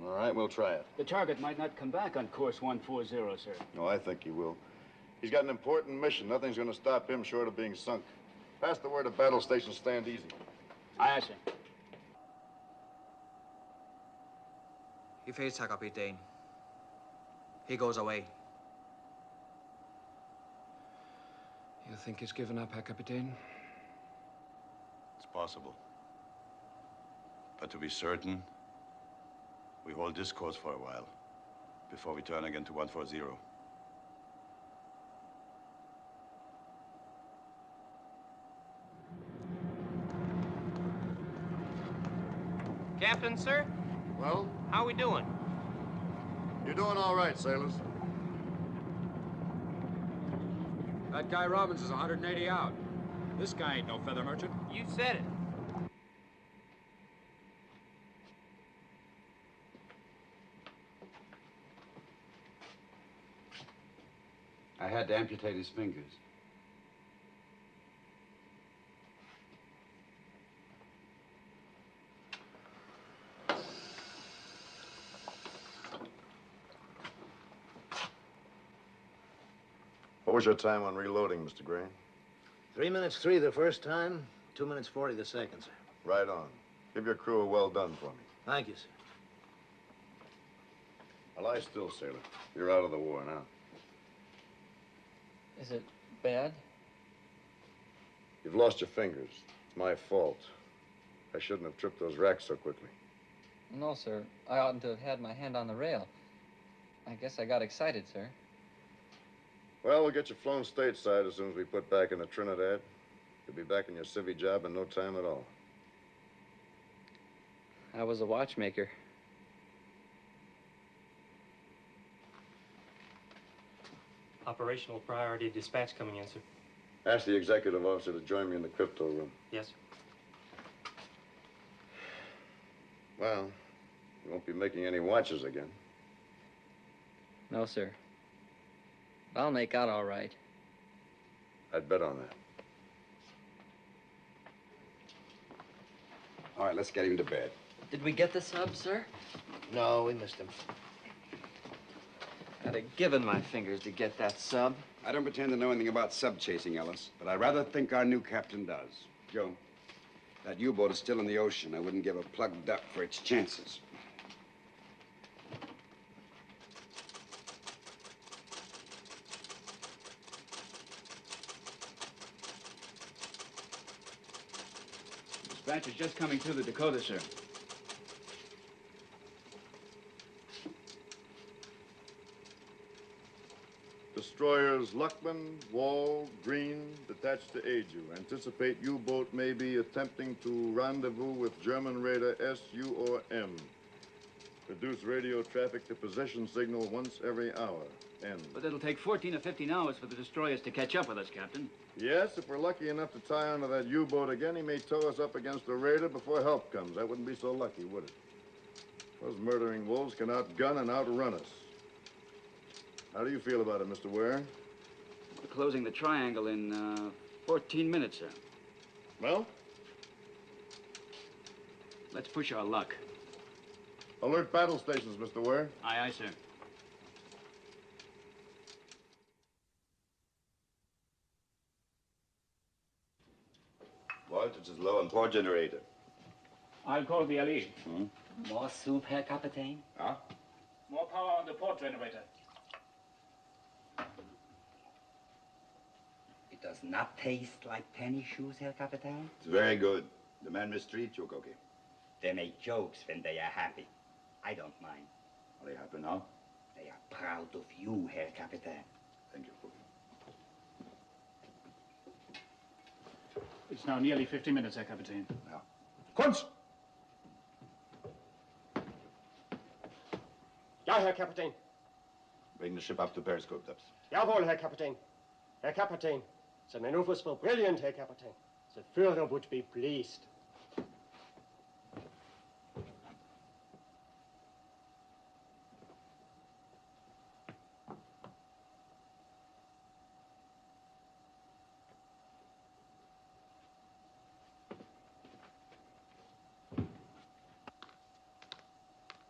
Speaker 10: All right, we'll try it.
Speaker 7: The target might not come back on course 140, sir.
Speaker 10: No, I think he will. He's got an important mission. Nothing's going to stop him short of being sunk. Pass the word to battle station, stand easy.
Speaker 7: Aye, sir.
Speaker 20: He fades, Herr Kapitän. He goes away.
Speaker 16: You think he's given up, Herr Kapitän?
Speaker 14: It's possible. But to be certain, we hold this course for a while before we turn again to 140.
Speaker 3: Captain, sir?
Speaker 10: Well?
Speaker 5: How we doing?
Speaker 10: You're doing all right, sailors.
Speaker 13: That guy Robbins is 180 out. This guy ain't no feather merchant.
Speaker 5: You said it.
Speaker 2: I had to amputate his fingers.
Speaker 10: What was your time on reloading, Mr. Gray?
Speaker 4: 3 minutes 3 the first time, 2 minutes 40 the second, sir.
Speaker 10: Right on. Give your crew a well done for me.
Speaker 4: Thank you, sir.
Speaker 10: Now lie still, sailor. You're out of the war now.
Speaker 21: Is it bad?
Speaker 10: You've lost your fingers. It's my fault. I shouldn't have tripped those racks so quickly.
Speaker 21: No, sir. I oughtn't to have had my hand on the rail. I guess I got excited, sir.
Speaker 10: Well, we'll get you flown stateside as soon as we put back into Trinidad. You'll be back in your civvy job in no time at all.
Speaker 21: I was a watchmaker.
Speaker 22: Operational priority dispatch coming in, sir.
Speaker 10: Ask the executive officer to join me in the crypto room.
Speaker 22: Yes, sir.
Speaker 10: Well, you won't be making any watches again.
Speaker 21: No, sir. I'll make out all right.
Speaker 10: I'd bet on that.
Speaker 2: All right, let's get him to bed.
Speaker 21: Did we get the sub, sir?
Speaker 4: No, we missed him.
Speaker 21: I'd have given my fingers to get that sub.
Speaker 2: I don't pretend to know anything about sub-chasing, Ellis, but I rather think our new captain does. Joe, that U-boat is still in the ocean. I wouldn't give a plugged duck for its chances.
Speaker 1: Dispatch is just coming through the Dakota, sir.
Speaker 10: Destroyers Luckman, Wall, Green, detached to aid you. Anticipate U-boat may be attempting to rendezvous with German raider SU or M. Reduce radio traffic to position signal once every hour. End.
Speaker 1: But it'll take 14 or 15 hours for the destroyers to catch up with us, Captain.
Speaker 10: Yes, if we're lucky enough to tie onto that U-boat again, he may tow us up against a raider before help comes. That wouldn't be so lucky, would it? Those murdering wolves can outgun and outrun us. How do you feel about it, Mr. Ware?
Speaker 1: We're closing the triangle in 14 minutes, sir.
Speaker 10: Well?
Speaker 1: Let's push our luck.
Speaker 10: Alert battle stations, Mr. Ware.
Speaker 1: Aye, aye, sir.
Speaker 14: Voltage is low on port generator.
Speaker 8: I'll call the LE.
Speaker 7: More soup, Herr Kapitän?
Speaker 14: Ah?
Speaker 8: More power on the port generator.
Speaker 7: It does not taste like tennis shoes, Herr Kapitän?
Speaker 14: It's very good. The man mistreat you, okay?
Speaker 7: They make jokes when they are happy. I don't mind.
Speaker 14: Are they happy now?
Speaker 7: They are proud of you, Herr Kapitän.
Speaker 14: Thank you.
Speaker 8: It's now nearly 50 minutes, Herr Kapitän.
Speaker 14: Ja.
Speaker 10: Kunz!
Speaker 23: Ja, Herr Kapitän.
Speaker 14: Bring the ship up to periscope depth.
Speaker 23: Jawohl, Herr Kapitän. Herr Kapitän, the maneuvers were brilliant, Herr Kapitän. The Führer would be pleased.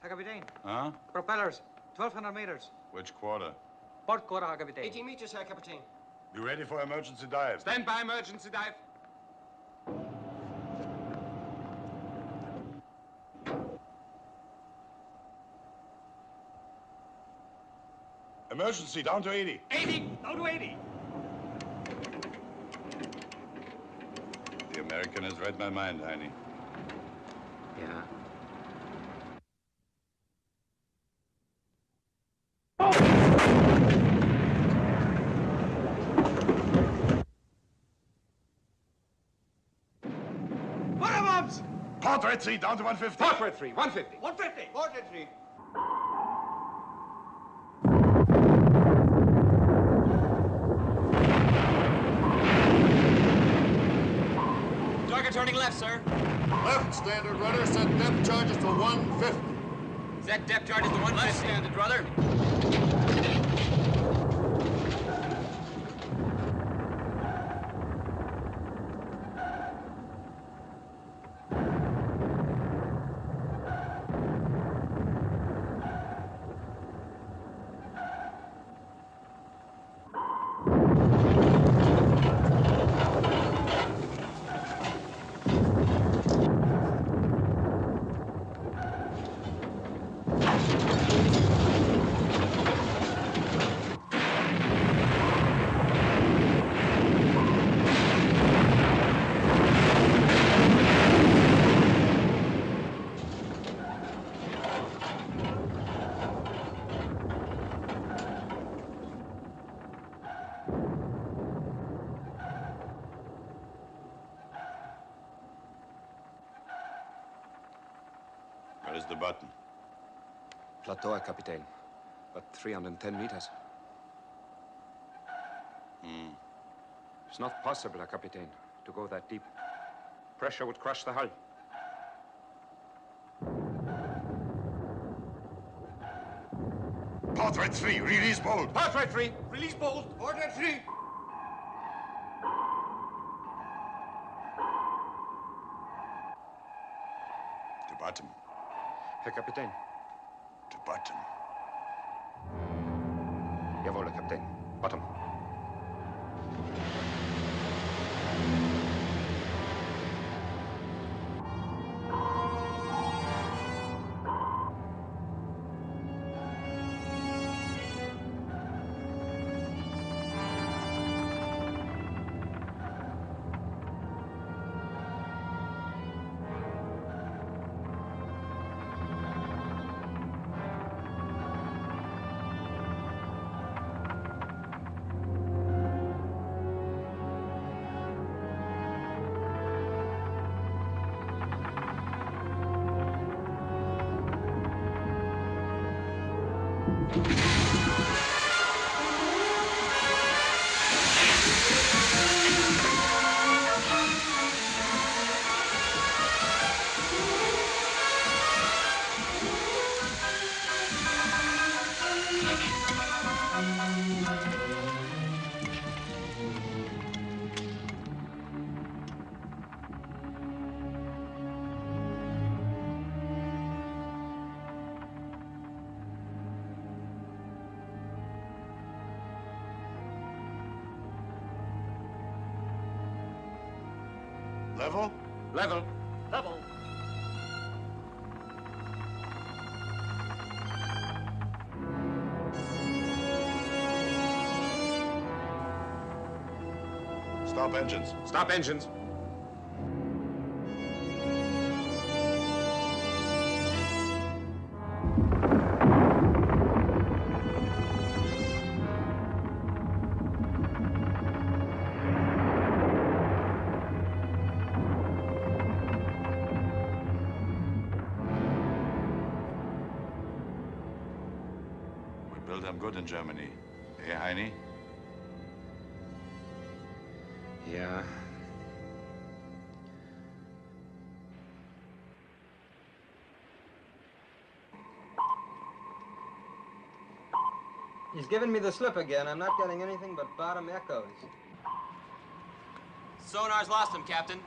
Speaker 20: Herr Kapitän.
Speaker 6: Huh?
Speaker 20: Propellers, 1,200 meters.
Speaker 6: Which quarter?
Speaker 20: Port quarter, Herr Kapitän.
Speaker 23: 18 meters, Herr Kapitän.
Speaker 6: You ready for emergency dive?
Speaker 23: Stand by emergency dive.
Speaker 6: Emergency, down to 80.
Speaker 23: 80, down to 80.
Speaker 6: The American has read my mind, Heine.
Speaker 21: Yeah.
Speaker 23: Water bombs!
Speaker 14: Portrait 3, down to 150.
Speaker 13: Portrait 3, 150.
Speaker 19: 150. Portrait 3.
Speaker 11: Target turning left, sir.
Speaker 10: Left, standard rudder. Set depth charges to 150.
Speaker 11: Set depth charges to 150.
Speaker 1: Left, standard rudder.
Speaker 14: Where is the button?
Speaker 16: Plateau, Captain. But 310 meters. It's not possible, Captain, to go that deep. Pressure would crush the hull.
Speaker 14: Portrait 3, release bolt.
Speaker 19: Portrait 3. Release bolt. Portrait 3.
Speaker 14: To bottom.
Speaker 16: Herr Kapitän.
Speaker 14: To bottom.
Speaker 16: Jawohl, Herr Kapitän. Bottom.
Speaker 10: Level?
Speaker 19: Level.
Speaker 5: Level.
Speaker 14: Stop engines.
Speaker 13: Stop engines.
Speaker 14: We built them good in Germany. Eh, Heini?
Speaker 16: Yeah.
Speaker 3: He's given me the slip again. I'm not getting anything but bottom echoes.
Speaker 11: Sonar's lost him, Captain.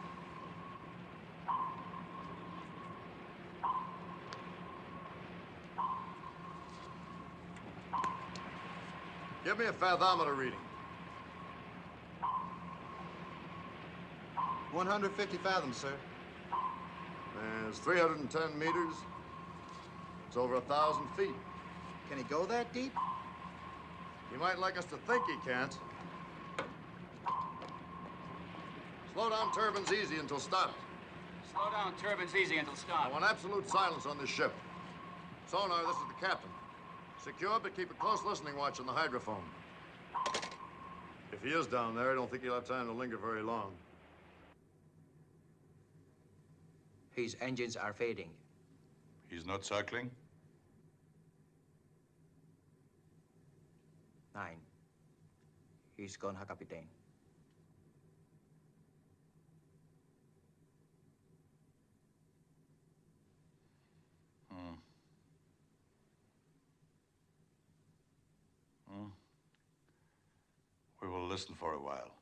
Speaker 10: Give me a fathometer reading.
Speaker 17: 150 fathoms, sir.
Speaker 10: There's 310 meters. It's over 1,000 feet.
Speaker 17: Can he go that deep?
Speaker 10: He might like us to think he can't. Slow down turbines easy until stopped.
Speaker 1: Slow down turbines easy until
Speaker 10: I
Speaker 1: stop.
Speaker 10: want absolute silence on this ship. Sonar, this is the captain. Secure, but keep a close listening watch on the hydrophone. If he is down there, I don't think he'll have time to linger very long.
Speaker 4: His engines are fading.
Speaker 6: He's not circling?
Speaker 4: 9. He's gone, Herr Kapitän.
Speaker 6: We will listen for a while.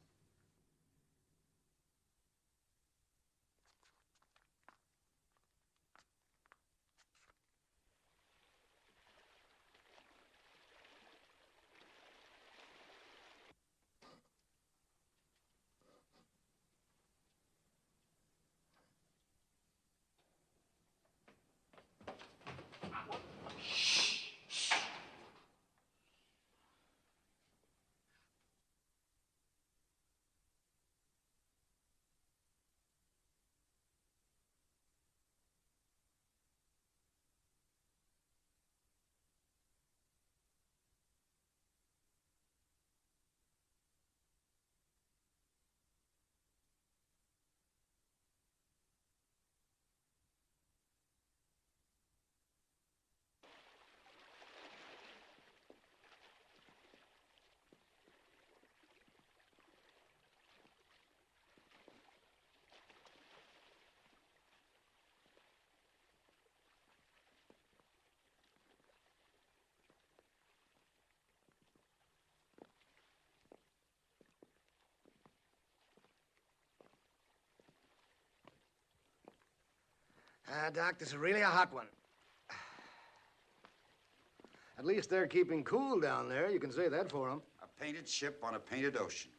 Speaker 4: Doc, this is really a hot one. At least they're keeping cool down there. You can say that for them.
Speaker 2: A painted ship on a painted ocean.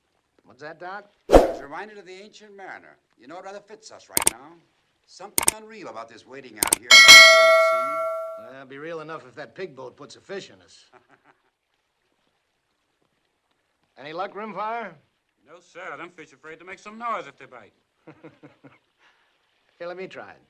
Speaker 4: What's that, Doc?
Speaker 2: It's reminded of the ancient mariner. You know, it rather fits us right now. Something unreal about this waiting out here in the sea.
Speaker 4: Well, it'll be real enough if that pig boat puts a fish in us. Any luck, Rimfire?
Speaker 13: No, sir. Them fish afraid to make some noise if they bite.
Speaker 4: Here, let me try it.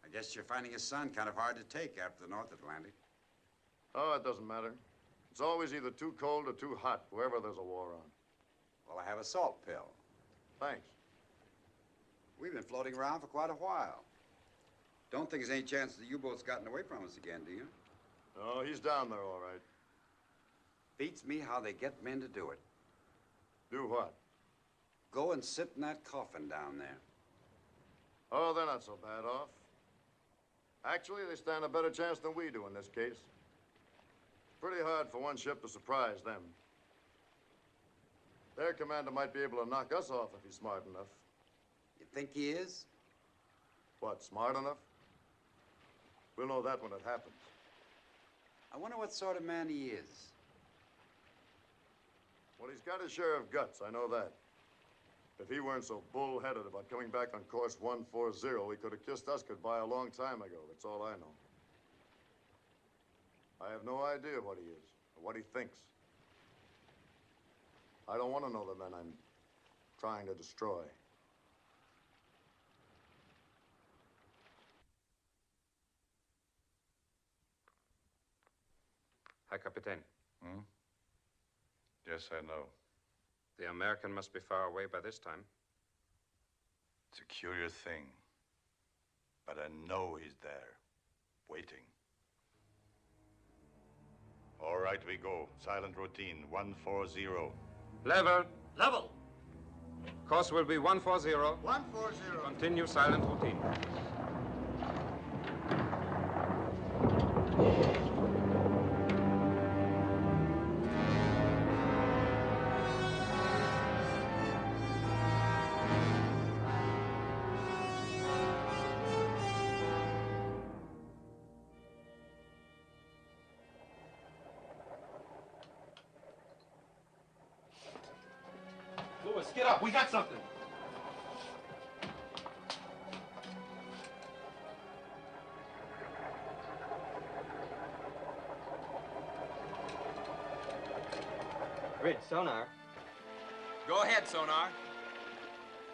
Speaker 2: I guess you're finding his sun kind of hard to take after the North Atlantic.
Speaker 10: Oh, it doesn't matter. It's always either too cold or too hot, wherever there's a war on.
Speaker 2: Well, I have a salt pill.
Speaker 10: Thanks.
Speaker 2: We've been floating around for quite a while. Don't think there's any chance the U-boat's gotten away from us again, do you?
Speaker 10: No, he's down there all right.
Speaker 2: Beats me how they get men to do it.
Speaker 10: Do what?
Speaker 2: Go and sit in that coffin down there.
Speaker 10: Oh, they're not so bad off. Actually, they stand a better chance than we do in this case. It's pretty hard for one ship to surprise them. Their commander might be able to knock us off if he's smart enough.
Speaker 2: You think he is?
Speaker 10: What, smart enough? We'll know that when it happens.
Speaker 2: I wonder what sort of man he is.
Speaker 10: Well, he's got his share of guts, I know that. If he weren't so bull-headed about coming back on course 140, he could have kissed us goodbye a long time ago. That's all I know. I have no idea what he is or what he thinks. I don't want to know the men I'm trying to destroy.
Speaker 16: Herr Kapitän.
Speaker 6: Hmm? Yes, I know.
Speaker 16: The American must be far away by this time.
Speaker 6: It's a curious thing. But I know he's there, waiting. All right, we go. Silent routine, 140.
Speaker 16: Level.
Speaker 10: Level.
Speaker 16: Course will be 140.
Speaker 10: 140.
Speaker 16: Continue silent routine.
Speaker 23: Lewis, get up. We got something.
Speaker 22: Grid, sonar.
Speaker 12: Go ahead, sonar.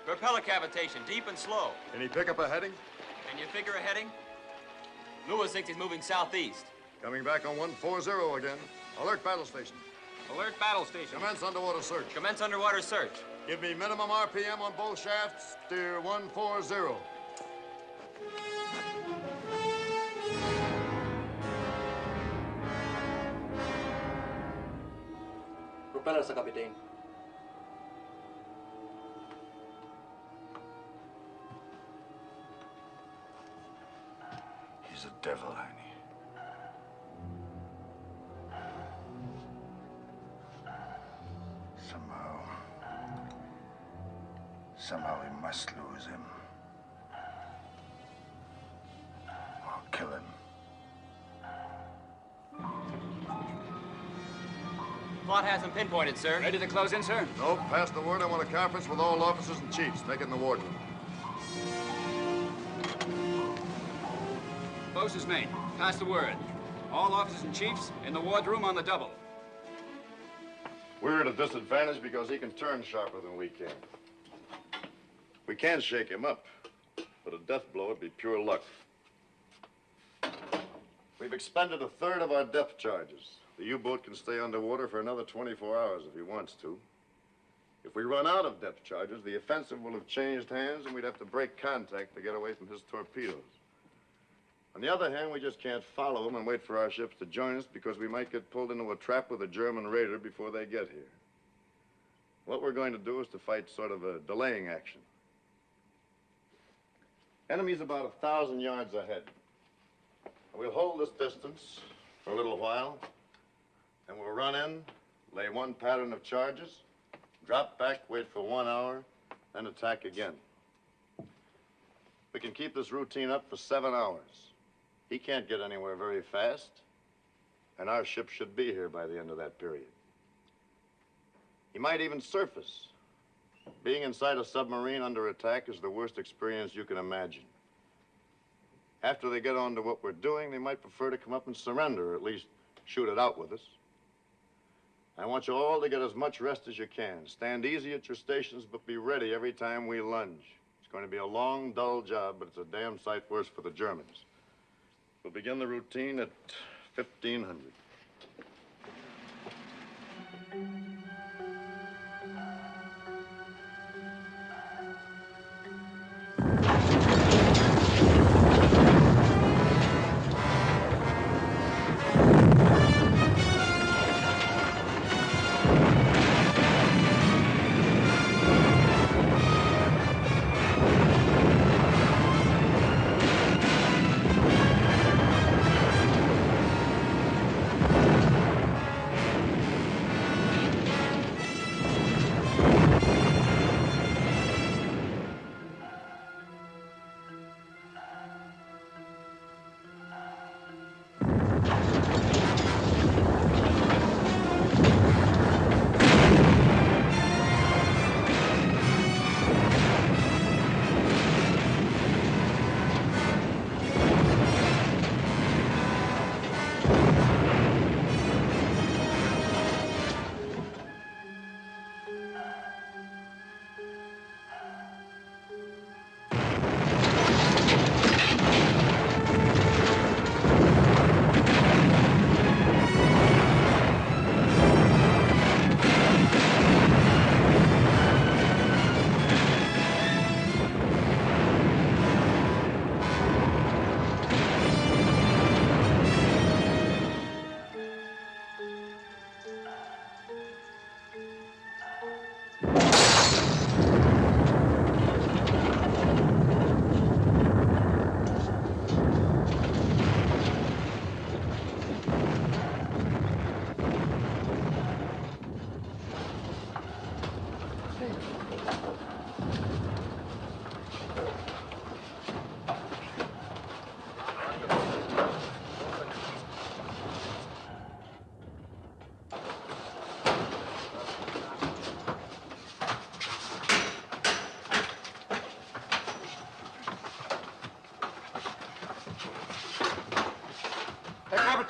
Speaker 12: Propeller cavitation, deep and slow.
Speaker 10: Can he pick up a heading?
Speaker 12: Can you figure a heading? Lewis thinks he's moving southeast.
Speaker 10: Coming back on 140 again. Alert battle station.
Speaker 12: Alert battle station.
Speaker 10: Commence underwater search.
Speaker 12: Commence underwater search.
Speaker 10: Give me minimum RPM on both shafts. Steer 140.
Speaker 23: Propeller, Sir Captain.
Speaker 10: He's a devil, ain't he?
Speaker 14: Somehow we must lose him. Or kill him.
Speaker 12: Plot hasn't pinpointed, sir.
Speaker 1: Ready to close in, sir?
Speaker 10: Nope, pass the word. I want a conference with all officers and chiefs. Make it in the wardroom.
Speaker 1: Bosun's mate, pass the word. All officers and chiefs in the wardroom on the double.
Speaker 10: We're at a disadvantage because he can turn sharper than we can. We can shake him up, but a death blow would be pure luck. We've expended a third of our depth charges. The U-boat can stay underwater for another 24 hours if he wants to. If we run out of depth charges, the offensive will have changed hands and we'd have to break contact to get away from his torpedoes. On the other hand, we just can't follow him and wait for our ships to join us because we might get pulled into a trap with a German raider before they get here. What we're going to do is to fight sort of a delaying action. Enemy's about 1,000 yards ahead. We'll hold this distance for a little while, and we'll run in, lay one pattern of charges, drop back, wait for 1 hour, then attack again. We can keep this routine up for 7 hours. He can't get anywhere very fast, and our ship should be here by the end of that period. He might even surface. Being inside a submarine under attack is the worst experience you can imagine. After they get on to what we're doing, they might prefer to come up and surrender, or at least shoot it out with us. I want you all to get as much rest as you can. Stand easy at your stations, but be ready every time we lunge. It's going to be a long, dull job, but it's a damn sight worse for the Germans. We'll begin the routine at 1500.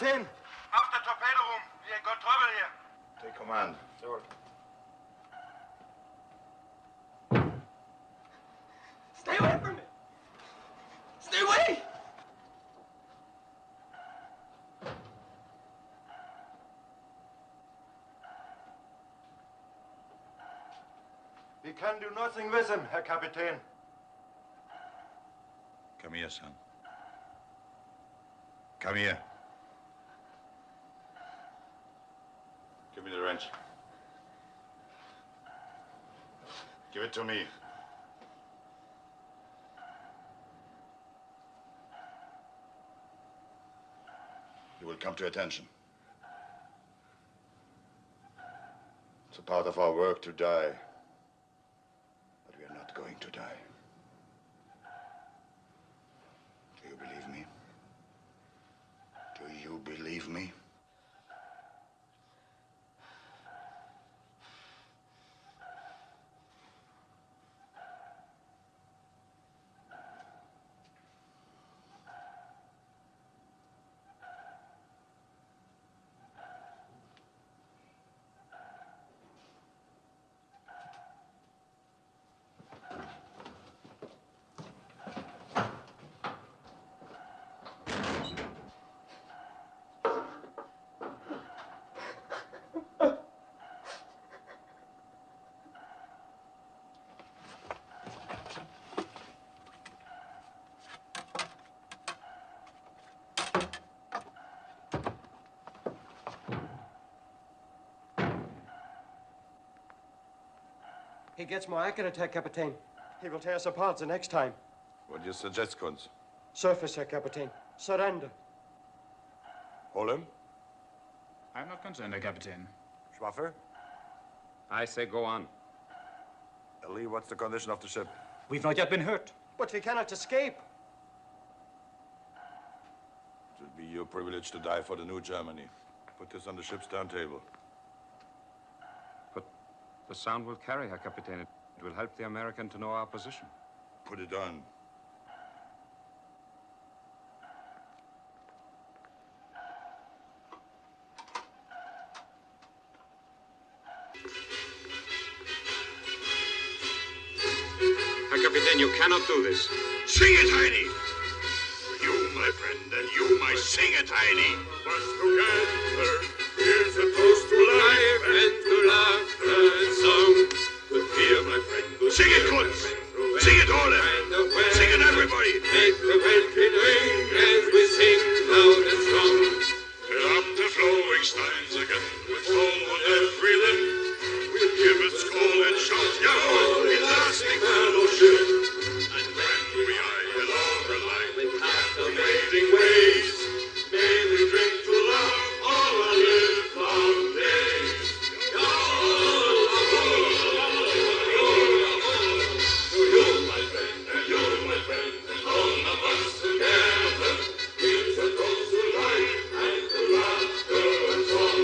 Speaker 23: Kapitän.
Speaker 10: Auf der Torpedo room. We got trouble here. Take command.
Speaker 23: Sure. Stay away from me! Stay away!
Speaker 10: We can do nothing with him, Herr Kapitän.
Speaker 14: Come here, son. Come here. Give me the wrench. Give it to me. You will come to attention. It's a part of our work to die. But we are not going to die. Do you believe me? Do you believe me?
Speaker 23: He gets more accurate, Herr Kapitän. He will tear us apart the next time.
Speaker 14: What do you suggest, Kunz?
Speaker 23: Surface, Herr Kapitän. Surrender.
Speaker 14: Hold him?
Speaker 8: I'm not concerned, Herr Kapitän.
Speaker 14: Schwaffer?
Speaker 16: I say go on.
Speaker 14: Lee, what's the condition of the ship?
Speaker 23: We've not yet been hurt. But we cannot escape.
Speaker 14: It will be your privilege to die for the new Germany. Put this on the ship's turntable.
Speaker 16: The sound will carry, Herr Kapitän. It will help the American to know our position.
Speaker 14: Put it on.
Speaker 16: Herr Kapitän, you cannot do this.
Speaker 10: Sing it, Heidi! You, my friend, and you, my sing it, Heidi! Was together, here's a toast to life and to laughter and song. Good cheer, my friend. Sing it, Kunz! Sing it, all Sing it, everybody! Make the welkin ring as we sing loud and strong. Fill up the flowing steins again with foam on every lip. We'll give it skull and shout, Yahoo! In lasting fellowship. And when we eye along the line with captivating ways, may we drink to love all our livelong days. To you, my friend, and all of us together, here's a toast to life and to laughter and song.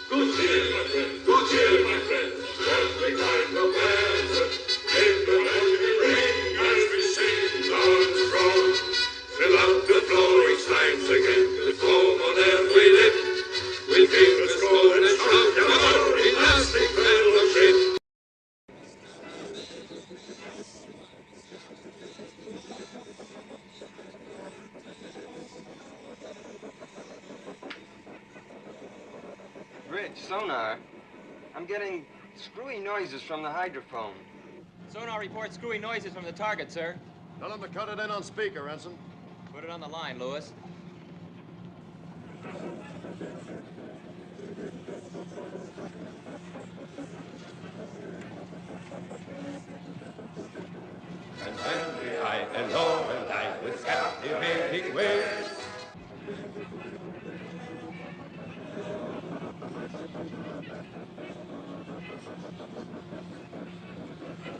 Speaker 10: Good cheer, my friend, good cheer, my friend, to every kind of weather. Make the welkin ring as we sing loud and strong. Fill up the flowing steins again with foam on every lip. We'll give a skull and shout, Yahoo! In lasting fellowship.
Speaker 22: Rich, sonar. I'm getting screwy noises from the hydrophone.
Speaker 12: Sonar reports screwy noises from the target, sir.
Speaker 10: Tell them to cut it in on speaker, Ensign.
Speaker 12: Put it on the line, Lewis.
Speaker 9: And when we high and low and high with captivating ways.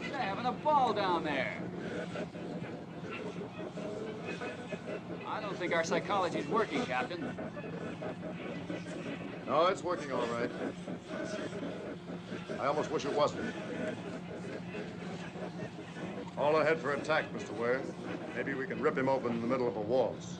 Speaker 1: They're having a ball down there. I don't think our psychology's working, Captain.
Speaker 10: No, it's working all right. I almost wish it wasn't. All ahead for attack, Mr. Ware. Maybe we can rip him open in the middle of a waltz.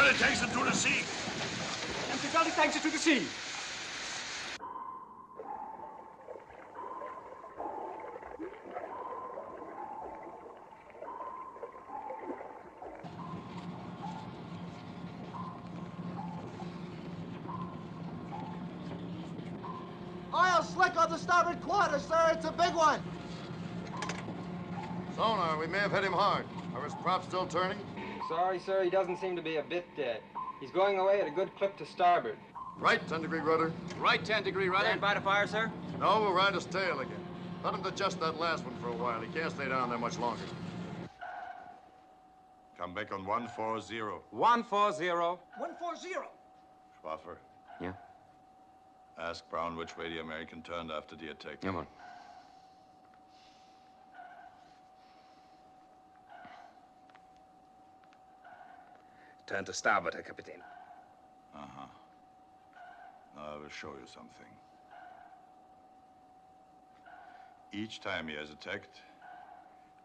Speaker 10: gully takes it to the sea.
Speaker 19: And the gully takes it to the sea.
Speaker 17: Oil slick on the starboard quarter, sir. It's a big one.
Speaker 10: Sonar, we may have hit him hard. Are his props still turning?
Speaker 22: Sorry, sir, he doesn't seem to be a bit dead. He's going away at a good clip to starboard.
Speaker 10: Right 10-degree rudder.
Speaker 1: Right 10-degree rudder.
Speaker 12: Stand by to fire, sir.
Speaker 10: No, we'll ride his tail again. Let him digest that last one for a while. He can't stay down there much longer.
Speaker 14: Come back on 140.
Speaker 19: 140.
Speaker 23: 140.
Speaker 14: Schwaffer.
Speaker 16: Yeah?
Speaker 14: Ask Brown which way the American turned after the attack.
Speaker 16: Come on.
Speaker 7: Turn to starboard, Herr Kapitän.
Speaker 14: Uh-huh. Now I will show you something. Each time he has attacked,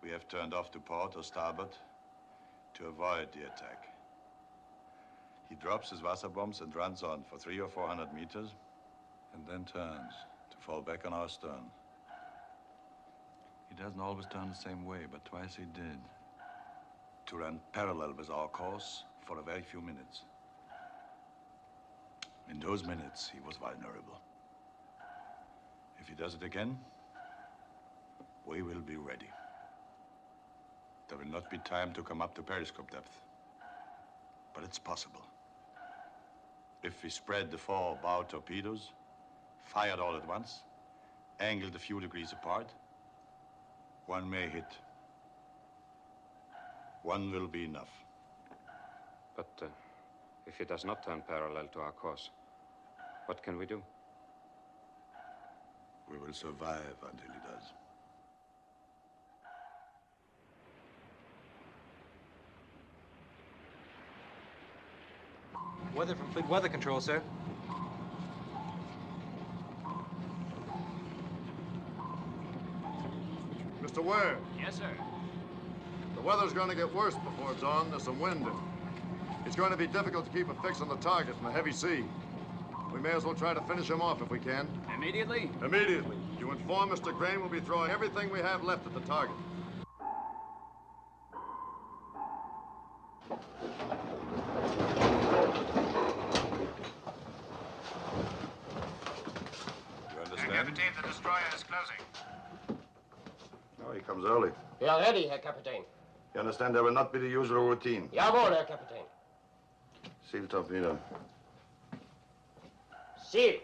Speaker 14: we have turned off to port or starboard to avoid the attack. He drops his Wasserbombs and runs on for 300 or 400 meters and then turns to fall back on our stern. He doesn't always turn the same way, but twice he did. To run parallel with our course for a very few minutes. In those minutes, he was vulnerable. If he does it again, we will be ready. There will not be time to come up to periscope depth, but it's possible. If we spread the 4 bow torpedoes, fired all at once, angled a few degrees apart, one may hit. One will be enough.
Speaker 16: But if he does not turn parallel to our course, what can we do?
Speaker 14: We will survive until he does.
Speaker 3: Weather from Fleet Weather Control, sir.
Speaker 10: Mr. Ware.
Speaker 1: Yes, sir.
Speaker 10: The weather's going to get worse before dawn. There's some wind in it. It's going to be difficult to keep a fix on the target in the heavy sea. We may as well try to finish him off if we can.
Speaker 1: Immediately?
Speaker 10: Immediately. You inform Mr. Crane we'll be throwing everything we have left at the target.
Speaker 14: You understand?
Speaker 8: Herr Kapitän, the destroyer is closing.
Speaker 14: No, he comes early.
Speaker 23: We are ready, Herr Kapitän.
Speaker 14: You understand there will not be the usual routine.
Speaker 23: Jawohl, Herr Kapitän.
Speaker 14: Seal torpedo.
Speaker 23: Seal.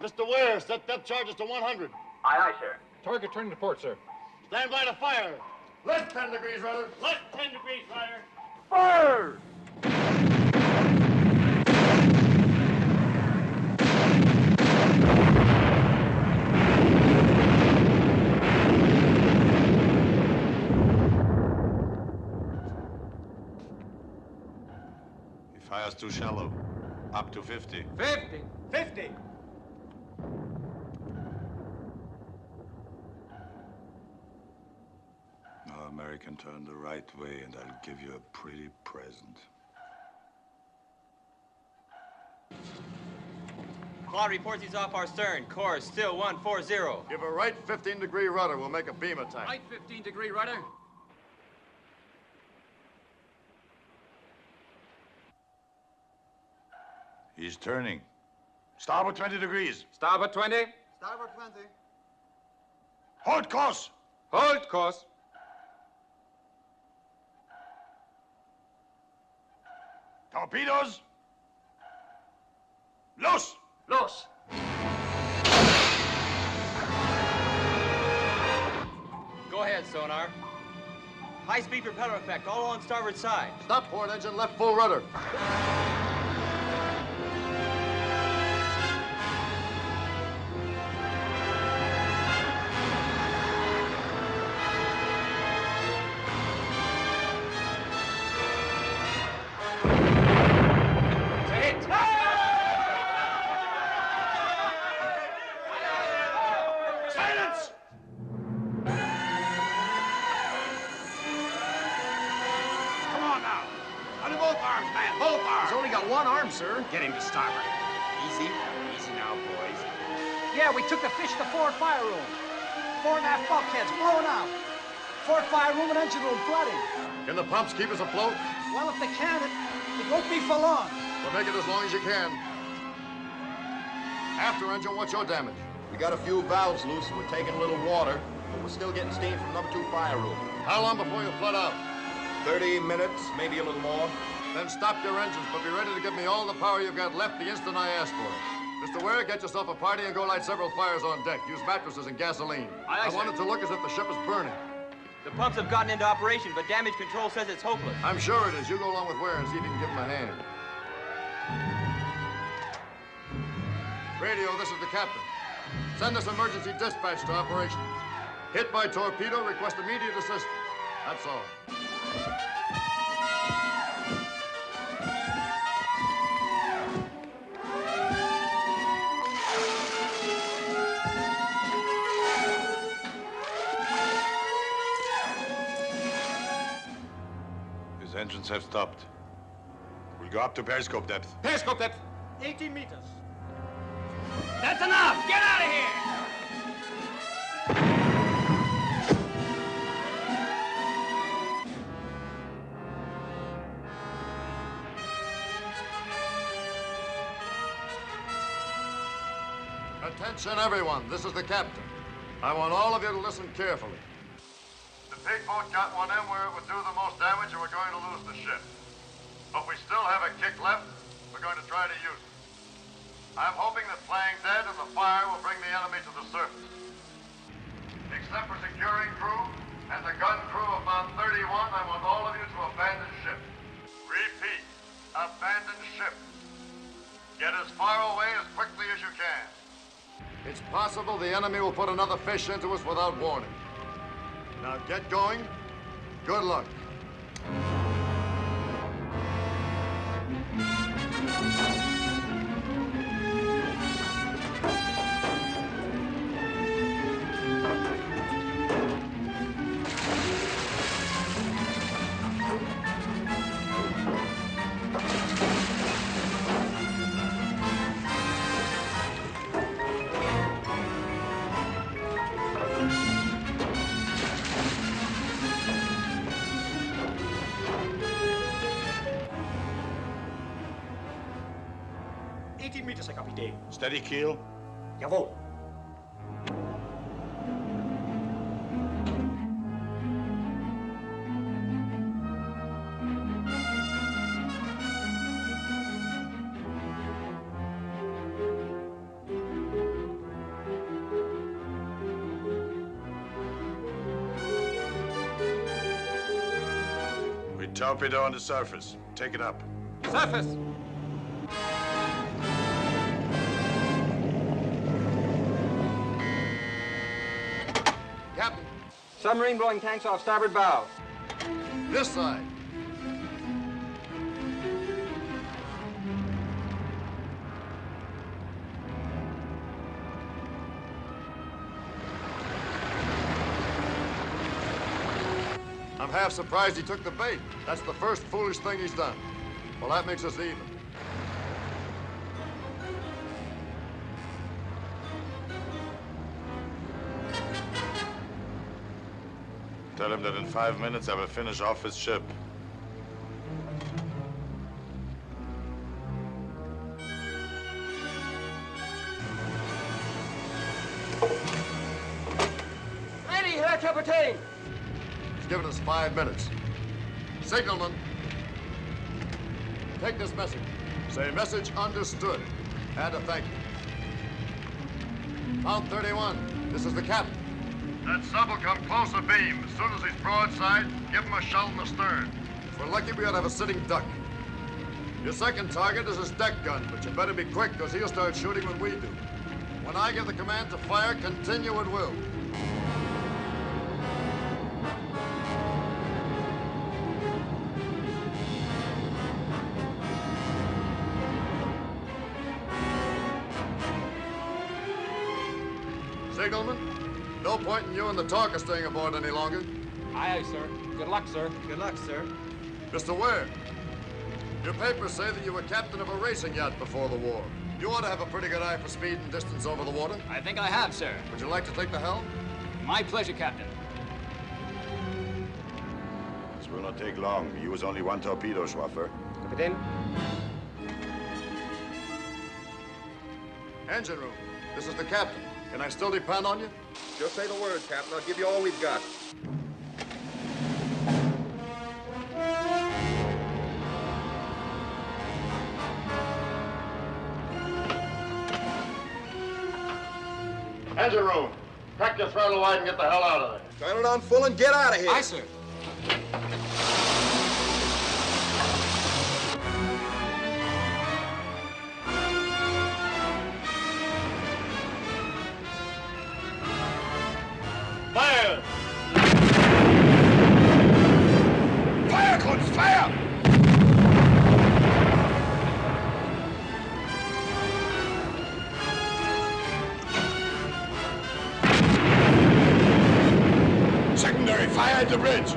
Speaker 10: Mr. Ware, set depth charges to 100.
Speaker 11: Aye, aye, sir.
Speaker 6: Target turning to port, sir.
Speaker 10: Stand by to fire. Left 10 degrees, rudder.
Speaker 11: Left 10 degrees, rudder.
Speaker 10: Fire!
Speaker 14: He fires too shallow. Up to 50.
Speaker 19: 50. 50.
Speaker 14: Now, American, turn the right way and I'll give you a pretty present.
Speaker 12: Claude reports he's off our stern. Course still 140.
Speaker 10: Give a right 15-degree rudder. We'll make a beam attack.
Speaker 1: Right 15-degree rudder.
Speaker 14: He's turning. Starboard 20 degrees.
Speaker 19: Starboard 20.
Speaker 17: Starboard 20.
Speaker 14: Hold course.
Speaker 19: Hold course.
Speaker 14: Torpedoes. Los.
Speaker 11: Los.
Speaker 12: Go ahead, sonar. High-speed propeller effect, all on starboard side.
Speaker 10: Stop port engine, left full rudder.
Speaker 11: Silence!
Speaker 5: He's only got one arm, sir.
Speaker 7: Get him to starboard. Easy. Easy now, boys.
Speaker 5: Yeah, we took the fish to forward fire room. 4 1/2 bulkheads blown out. Forward fire room and engine room flooding.
Speaker 10: Can the pumps keep us afloat?
Speaker 5: Well, if they can, it won't be for long.
Speaker 10: Well, make it as long as you can. After engine, what's your damage?
Speaker 15: We got a few valves loose and we're taking a little water, but we're still getting steam from number 2 fire room.
Speaker 10: How long before you flood out?
Speaker 15: 30 minutes, maybe a little more.
Speaker 10: Then stop your engines, but be ready to give me all the power you've got left the instant I ask for it. Mr. Ware, get yourself a party and go light several fires on deck. Use mattresses and gasoline. I want it to look as if the ship is burning.
Speaker 12: The pumps have gotten into operation, but damage control says it's hopeless.
Speaker 10: I'm sure it is. You go along with Ware and see if you can give him a hand. Radio, this is the captain. Send this emergency dispatch to operations. Hit by torpedo, request immediate assistance. That's all.
Speaker 14: His engines have stopped. We'll go up to periscope depth.
Speaker 19: Periscope depth.
Speaker 5: 18 meters.
Speaker 12: That's enough! Get out of here!
Speaker 10: Attention, everyone. This is the captain. I want all of you to listen carefully. The big boat got one in where it would do the most damage and we're going to lose the ship. But we still have a kick left. We're going to try to use it. I'm hoping that playing dead and the fire will bring the enemy to the surface. Except for securing crew and the gun crew of Mount 31, I want all of you to abandon ship. Repeat, abandon ship. Get as far away as quickly as you can. It's possible the enemy will put another fish into us without warning. Now get going. Good luck.
Speaker 5: Meters, Herr Kapitän.
Speaker 14: Steady keel.
Speaker 5: Jawohl.
Speaker 14: We torpedo on the surface. Take it up.
Speaker 19: Surface!
Speaker 10: Captain.
Speaker 22: Submarine blowing tanks off starboard bow.
Speaker 10: This side. I'm half surprised he took the bait. That's the first foolish thing he's done. Well, that makes us even.
Speaker 14: Tell him that in 5 minutes I will finish off his ship.
Speaker 22: Ready, Herr Kapitän!
Speaker 10: He's given us 5 minutes. Signalman, take this message. Say message understood. And a thank you. Mount 31, this is the captain. That sub will come close abeam. As soon as he's broadside, give him a shell in the stern. If we're lucky, we ought to have a sitting duck. Your second target is his deck gun, but you better be quick, because he'll start shooting when we do. When I give the command to fire, continue at will. Signalman, no point in you and the talker staying aboard any longer.
Speaker 13: Aye, aye, sir. Good luck, sir.
Speaker 22: Good luck, sir.
Speaker 10: Mr. Ware, Your papers say that you were captain of a racing yacht before the war. You ought to have a pretty good eye for speed and distance over the water.
Speaker 1: I think I have, sir.
Speaker 10: Would you like to take the helm?
Speaker 1: My pleasure, Captain.
Speaker 14: This will not take long. You use only one torpedo, Schwaffer.
Speaker 16: Kapitän?
Speaker 10: Engine room. This is the captain. Can I still depend on you?
Speaker 15: Just say the word, Captain. I'll give you all we've got.
Speaker 10: Engine room. Crack your throttle wide and get the hell out of there.
Speaker 15: Turn it on full and get out of here.
Speaker 12: Aye, sir.
Speaker 10: Fire!
Speaker 14: Fire, Kunz, fire! Secondary fire at the bridge.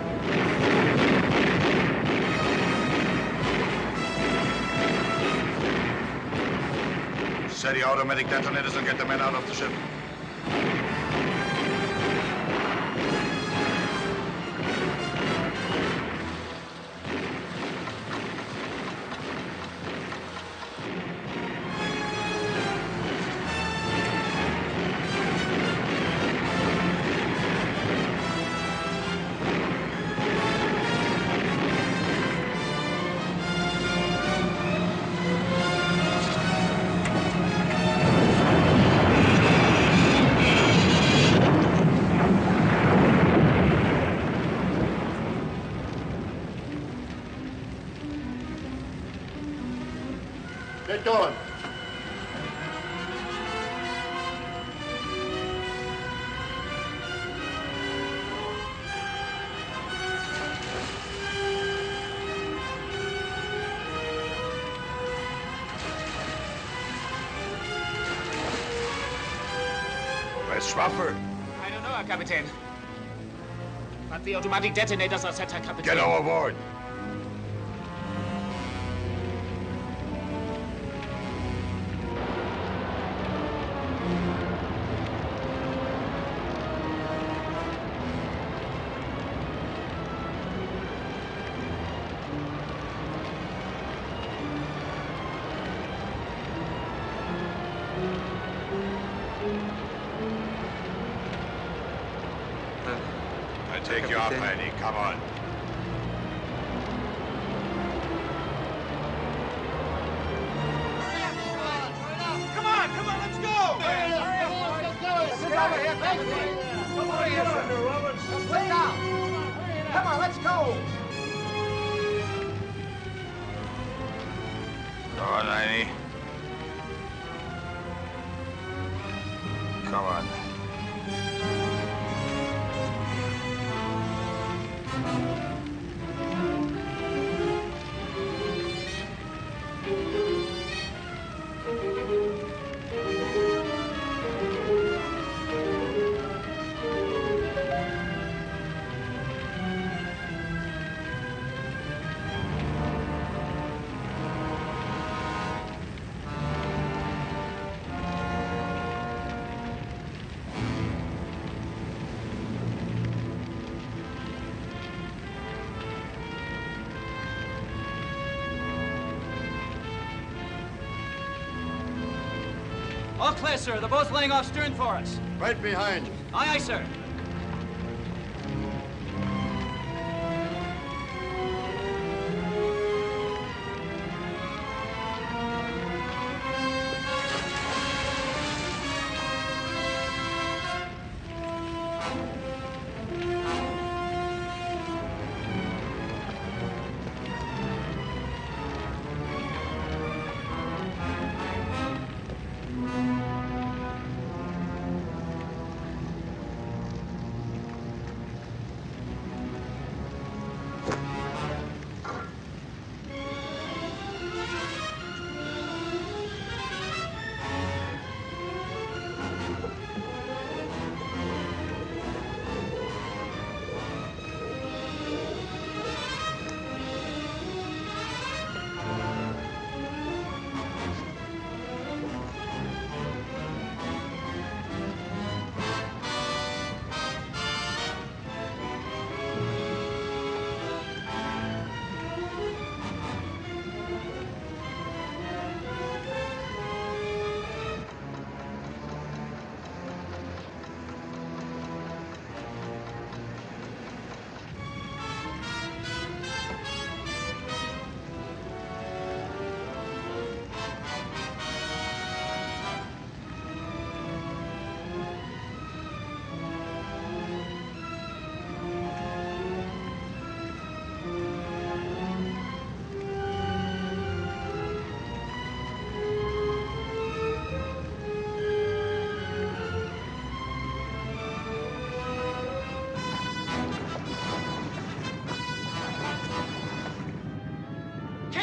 Speaker 14: Set the automatic detonators and get the men out of the ship.
Speaker 10: Get going.
Speaker 14: Where's Schwaffer?
Speaker 8: I don't know, Herr Kapitän. But the automatic detonators are set, Herr Kapitän.
Speaker 14: Get overboard. I take you off, Eddie. Come on.
Speaker 5: Come on, let's go!
Speaker 17: Sit down. Come on, let's go.
Speaker 14: Come on, Eddie. Come on.
Speaker 1: All clear, sir. They're both laying off stern for us.
Speaker 10: Right behind you.
Speaker 1: Aye, aye, sir.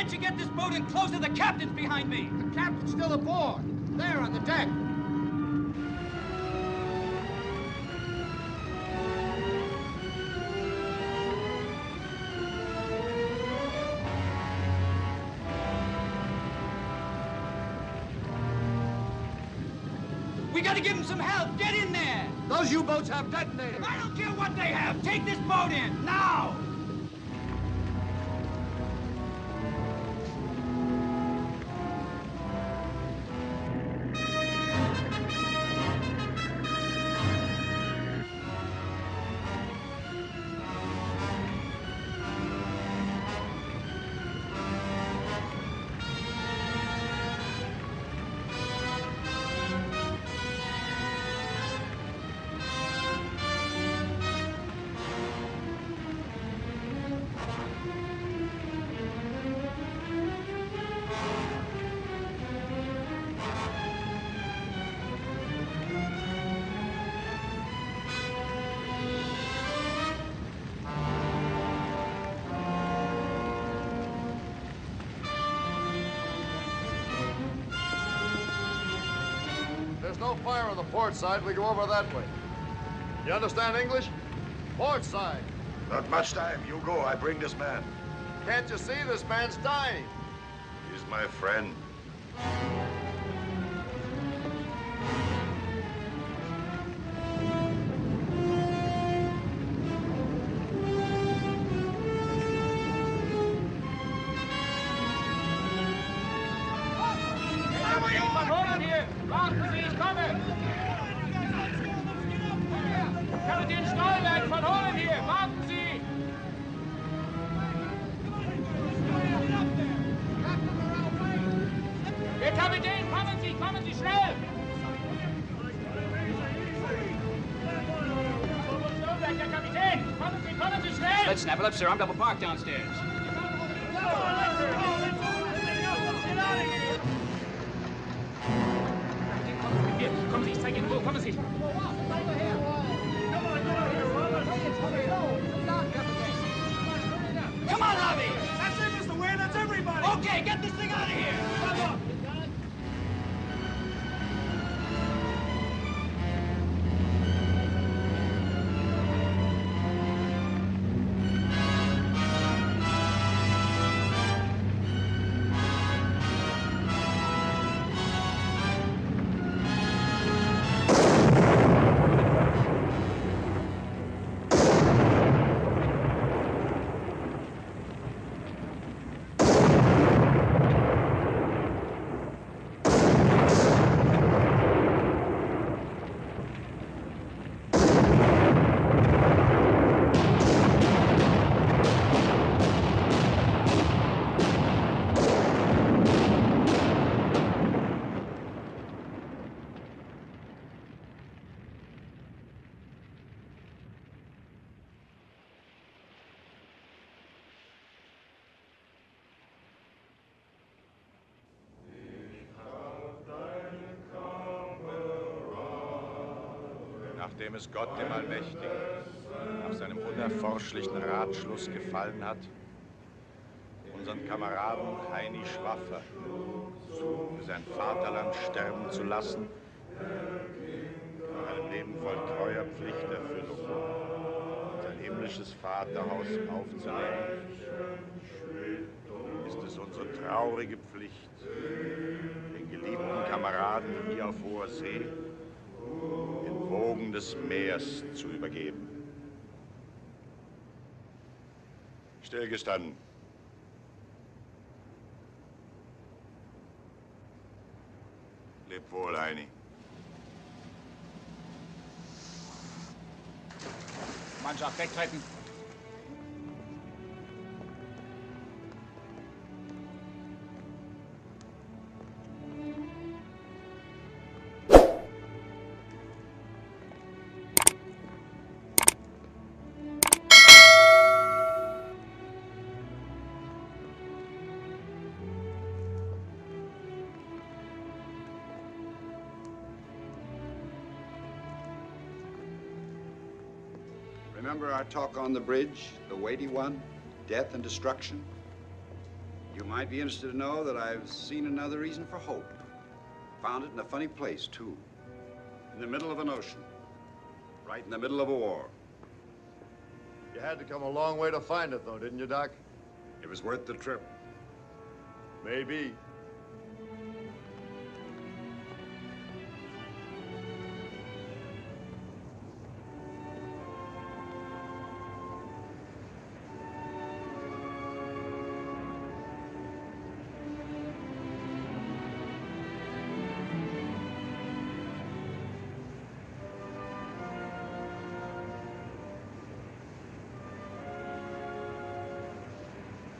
Speaker 1: can't you get this boat in closer? The captain's behind me.
Speaker 4: The captain's still aboard. There on the deck.
Speaker 1: We gotta give him some help. Get in there.
Speaker 4: Those U-boats have detonators.
Speaker 1: I don't care what they have. Take this boat in, now.
Speaker 10: There's no fire on the port side. We go over that way. You understand English? Port side.
Speaker 14: Not much time. You go. I bring this man.
Speaker 10: Can't you see this man's dying?
Speaker 14: He's my friend.
Speaker 5: Kapitän Stolberg von Holland hier! Warten Sie! Herr Kapitän, kommen Sie schnell! Stolberg, Herr Kapitän! Kommen Sie schnell!
Speaker 1: Let's snap it up, sir. I'm double parked downstairs.
Speaker 5: Hier, kommen Sie, ich zeige Ihnen wo. Kommen Sie!
Speaker 1: Come on, Robbie!
Speaker 5: That's it, Mr. Wayne, that's everybody!
Speaker 1: Okay, get this thing out of here!
Speaker 5: Come on!
Speaker 14: Nachdem es Gott dem Allmächtigen nach seinem unerforschlichen Ratschluss gefallen hat, unseren Kameraden Heini Schwaffer für sein Vaterland sterben zu lassen, nach einem Leben voll treuer Pflichterfüllung sein himmlisches Vaterhaus aufzunehmen, ist es unsere traurige Pflicht, den geliebten Kameraden hier auf hoher See den Wogen des Meers zu übergeben. Stillgestanden. Leb wohl, Heini.
Speaker 5: Mannschaft, wegtreten!
Speaker 2: Remember our talk on the bridge, the weighty one, death and destruction? You might be interested to know that I've seen another reason for hope. Found it in a funny place, too. In the middle of an ocean. Right in the middle of a war.
Speaker 10: You had to come a long way to find it, though, didn't you, Doc?
Speaker 2: It was worth the trip.
Speaker 10: Maybe.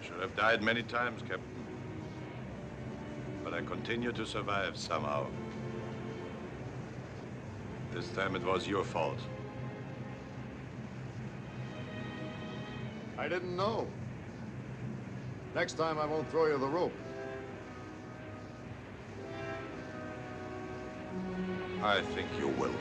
Speaker 14: Should have died many times, Captain. But I continue to survive somehow. This time it was your fault.
Speaker 10: I didn't know. Next time I won't throw you the rope.
Speaker 14: I think you will.